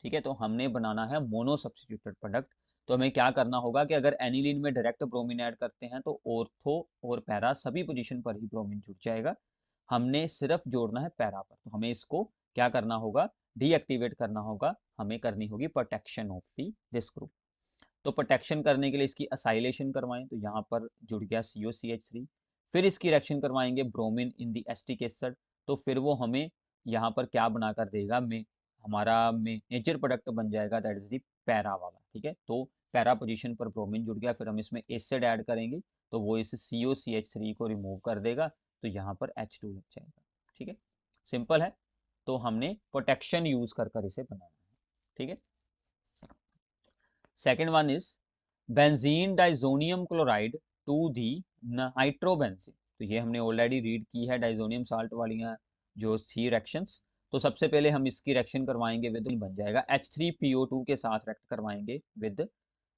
ठीक है, तो हमने बनाना है मोनो सब्स्टिट्यूटेड प्रोडक्ट। तो हमें क्या करना होगा कि अगर एनिलीन में डायरेक्ट ब्रोमीन ऐड करते हैं तो ऑर्थो और पैरा सभी पोजीशन पर ही ब्रोमीन जुड़ जाएगा, हमने सिर्फ जोड़ना है पैरा पर। तो हमें इसको क्या करना होगा, डीएक्टिवेट करना होगा, हमें करनी होगी protection of the this group. तो प्रोटेक्शन करने के लिए इसकी असाइलेशन करवाएं, तो यहाँ पर जुड़ गया COCH3। फिर इसकी रिएक्शन करवाएंगे bromine in the acetic acid, तो फिर वो हमें यहाँ पर क्या बनाकर देगा, में हमारा मेजर प्रोडक्ट बन जाएगा, दैट इज दी पैरा वाला। ठीक है, तो पैरा पोजीशन पर ब्रोमीन जुड़ गया, फिर हम इसमें एसिड ऐड करेंगे तो वो इस COCH3 को रिमूव कर देगा, तो यहाँ पर H2 लग जाएगा। ठीक है, सिंपल है। तो हमने प्रोटेक्शन यूज कर कर इसे बनाना है। ठीक है, second one is benzene diazonium chloride to the nitrobenzene. तो ये हमने ऑलरेडी रीड की है, डाइजोनियम साल्ट वाली जो थी रिएक्शंस। तो सबसे पहले हम इसकी रिएक्शन करवाएंगे विद, बन जाएगा H3PO2 के साथ रिएक्ट करवाएंगे विद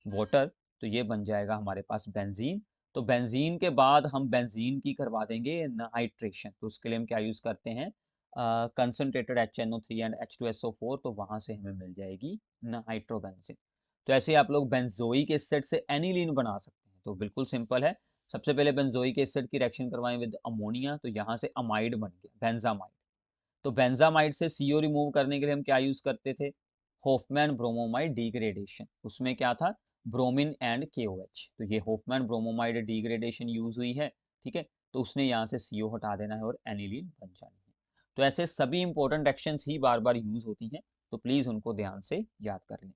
वाटर, तो ये बन जाएगा हमारे पास बेंजीन। तो बेंजीन के बाद हम बेंजीन की करवा देंगे नाइट्रेशन, तो उसके लिए हम क्या यूज करते हैं, कंसनट्रेटेड HNO3 एंड H2SO4, तो वहां से हमें मिल जाएगी नाइट्रोबेंजीन। तो ऐसे आप लोग बेंजोइक एसिड से एनिलीन बना सकते हैं, तो बिल्कुल सिंपल है। सबसे पहले बेंजोइक एसिड की रिएक्शन करवाएं विद अमोनिया, तो यहाँ से अमाइड बन गया बेंजामाइड। तो बेंजामाइड से CO रिमूव करने के लिए हम क्या यूज करते थे, होफमैन ब्रोमोमाइड डिग्रेडेशन। उसमें क्या था, ब्रोमीन एंड KOH, तो ये होफमैन ब्रोमोमाइड डिग्रेडेशन यूज हुई है। ठीक है, तो उसने यहाँ से CO हटा देना है और एनिलीन बन जानी है। तो ऐसे सभी इंपॉर्टेंट एक्शंस ही बार बार यूज होती हैं, तो प्लीज उनको ध्यान से याद कर लें।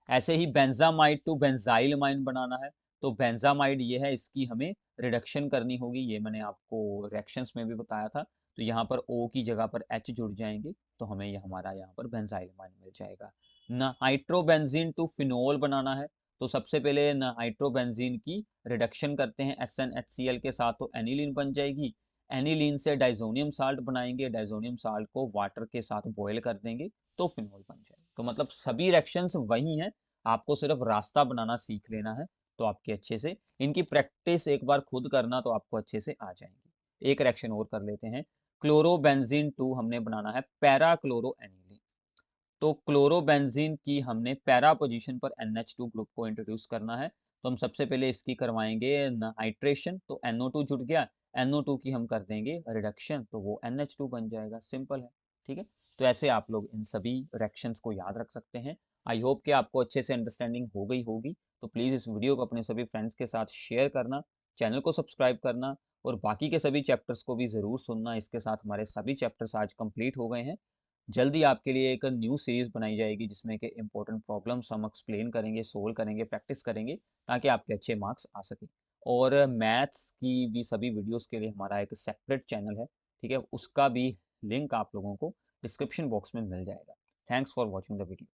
ऐसे ही बेंजामाइड टू बेंजाइल अमाइन बनाना है, तो बेंजामाइड ये है, इसकी हमें रिडक्शन करनी होगी, ये मैंने आपको रिएक्शंस में भी बताया था। तो यहाँ पर O की जगह पर H जुड़ जाएंगे, तो हमें ये हमारा यहाँ पर बेंजाइल अमाइन मिल जाएगा। नाइट्रोबेंजीन टू फिनोल बनाना है, तो सबसे पहले नाइट्रोबेंजीन की रिडक्शन करते हैं SnHCl के साथ, तो एनिलीन बन जाएगी। एनिलीन से डाइजोनियम साल्ट बनाएंगे, डाइजोनियम साल्ट को वाटर के साथ बॉयल कर देंगे, तो फिनोल बन जाएगा। तो मतलब सभी रिएक्शंस वही हैं, आपको सिर्फ रास्ता बनाना सीख लेना है, तो आपके अच्छे से इनकी प्रैक्टिस एक बार खुद करना, तो आपको अच्छे से आ जाएंगी। एक रिएक्शन और कर लेते हैं, क्लोरोबेंजीन टू हमने बनाना है पैरा क्लोरो एनिलीन। तो क्लोरोबेंजीन की हमने पैरा पोजीशन पर NH2 ग्रुप को इंट्रोड्यूस करना है, तो हम सबसे पहले इसकी करवाएंगे नाइट्रेशन, तो NO2 जुड़ गया, NO2 की हम कर देंगे रिडक्शन, तो वो NH2 बन जाएगा, सिंपल है। ठीक है, तो ऐसे आप लोग इन सभी रिएक्शंस को याद रख सकते हैं। आई होप कि आपको अच्छे से अंडरस्टैंडिंग हो गई होगी। तो प्लीज़ इस वीडियो को अपने सभी फ्रेंड्स के साथ शेयर करना, चैनल को सब्सक्राइब करना, और बाकी के सभी चैप्टर्स को भी ज़रूर सुनना। इसके साथ हमारे सभी चैप्टर्स आज कंप्लीट हो गए हैं। जल्दी आपके लिए एक न्यू सीरीज बनाई जाएगी जिसमें कि इंपॉर्टेंट प्रॉब्लम्स हम एक्सप्लेन करेंगे, सोल्व करेंगे, प्रैक्टिस करेंगे, ताकि आपके अच्छे मार्क्स आ सके। और मैथ्स की भी सभी वीडियोस के लिए हमारा एक सेपरेट चैनल है, ठीक है, उसका भी लिंक आप लोगों को डिस्क्रिप्शन बॉक्स में मिल जाएगा। Thanks for watching the video.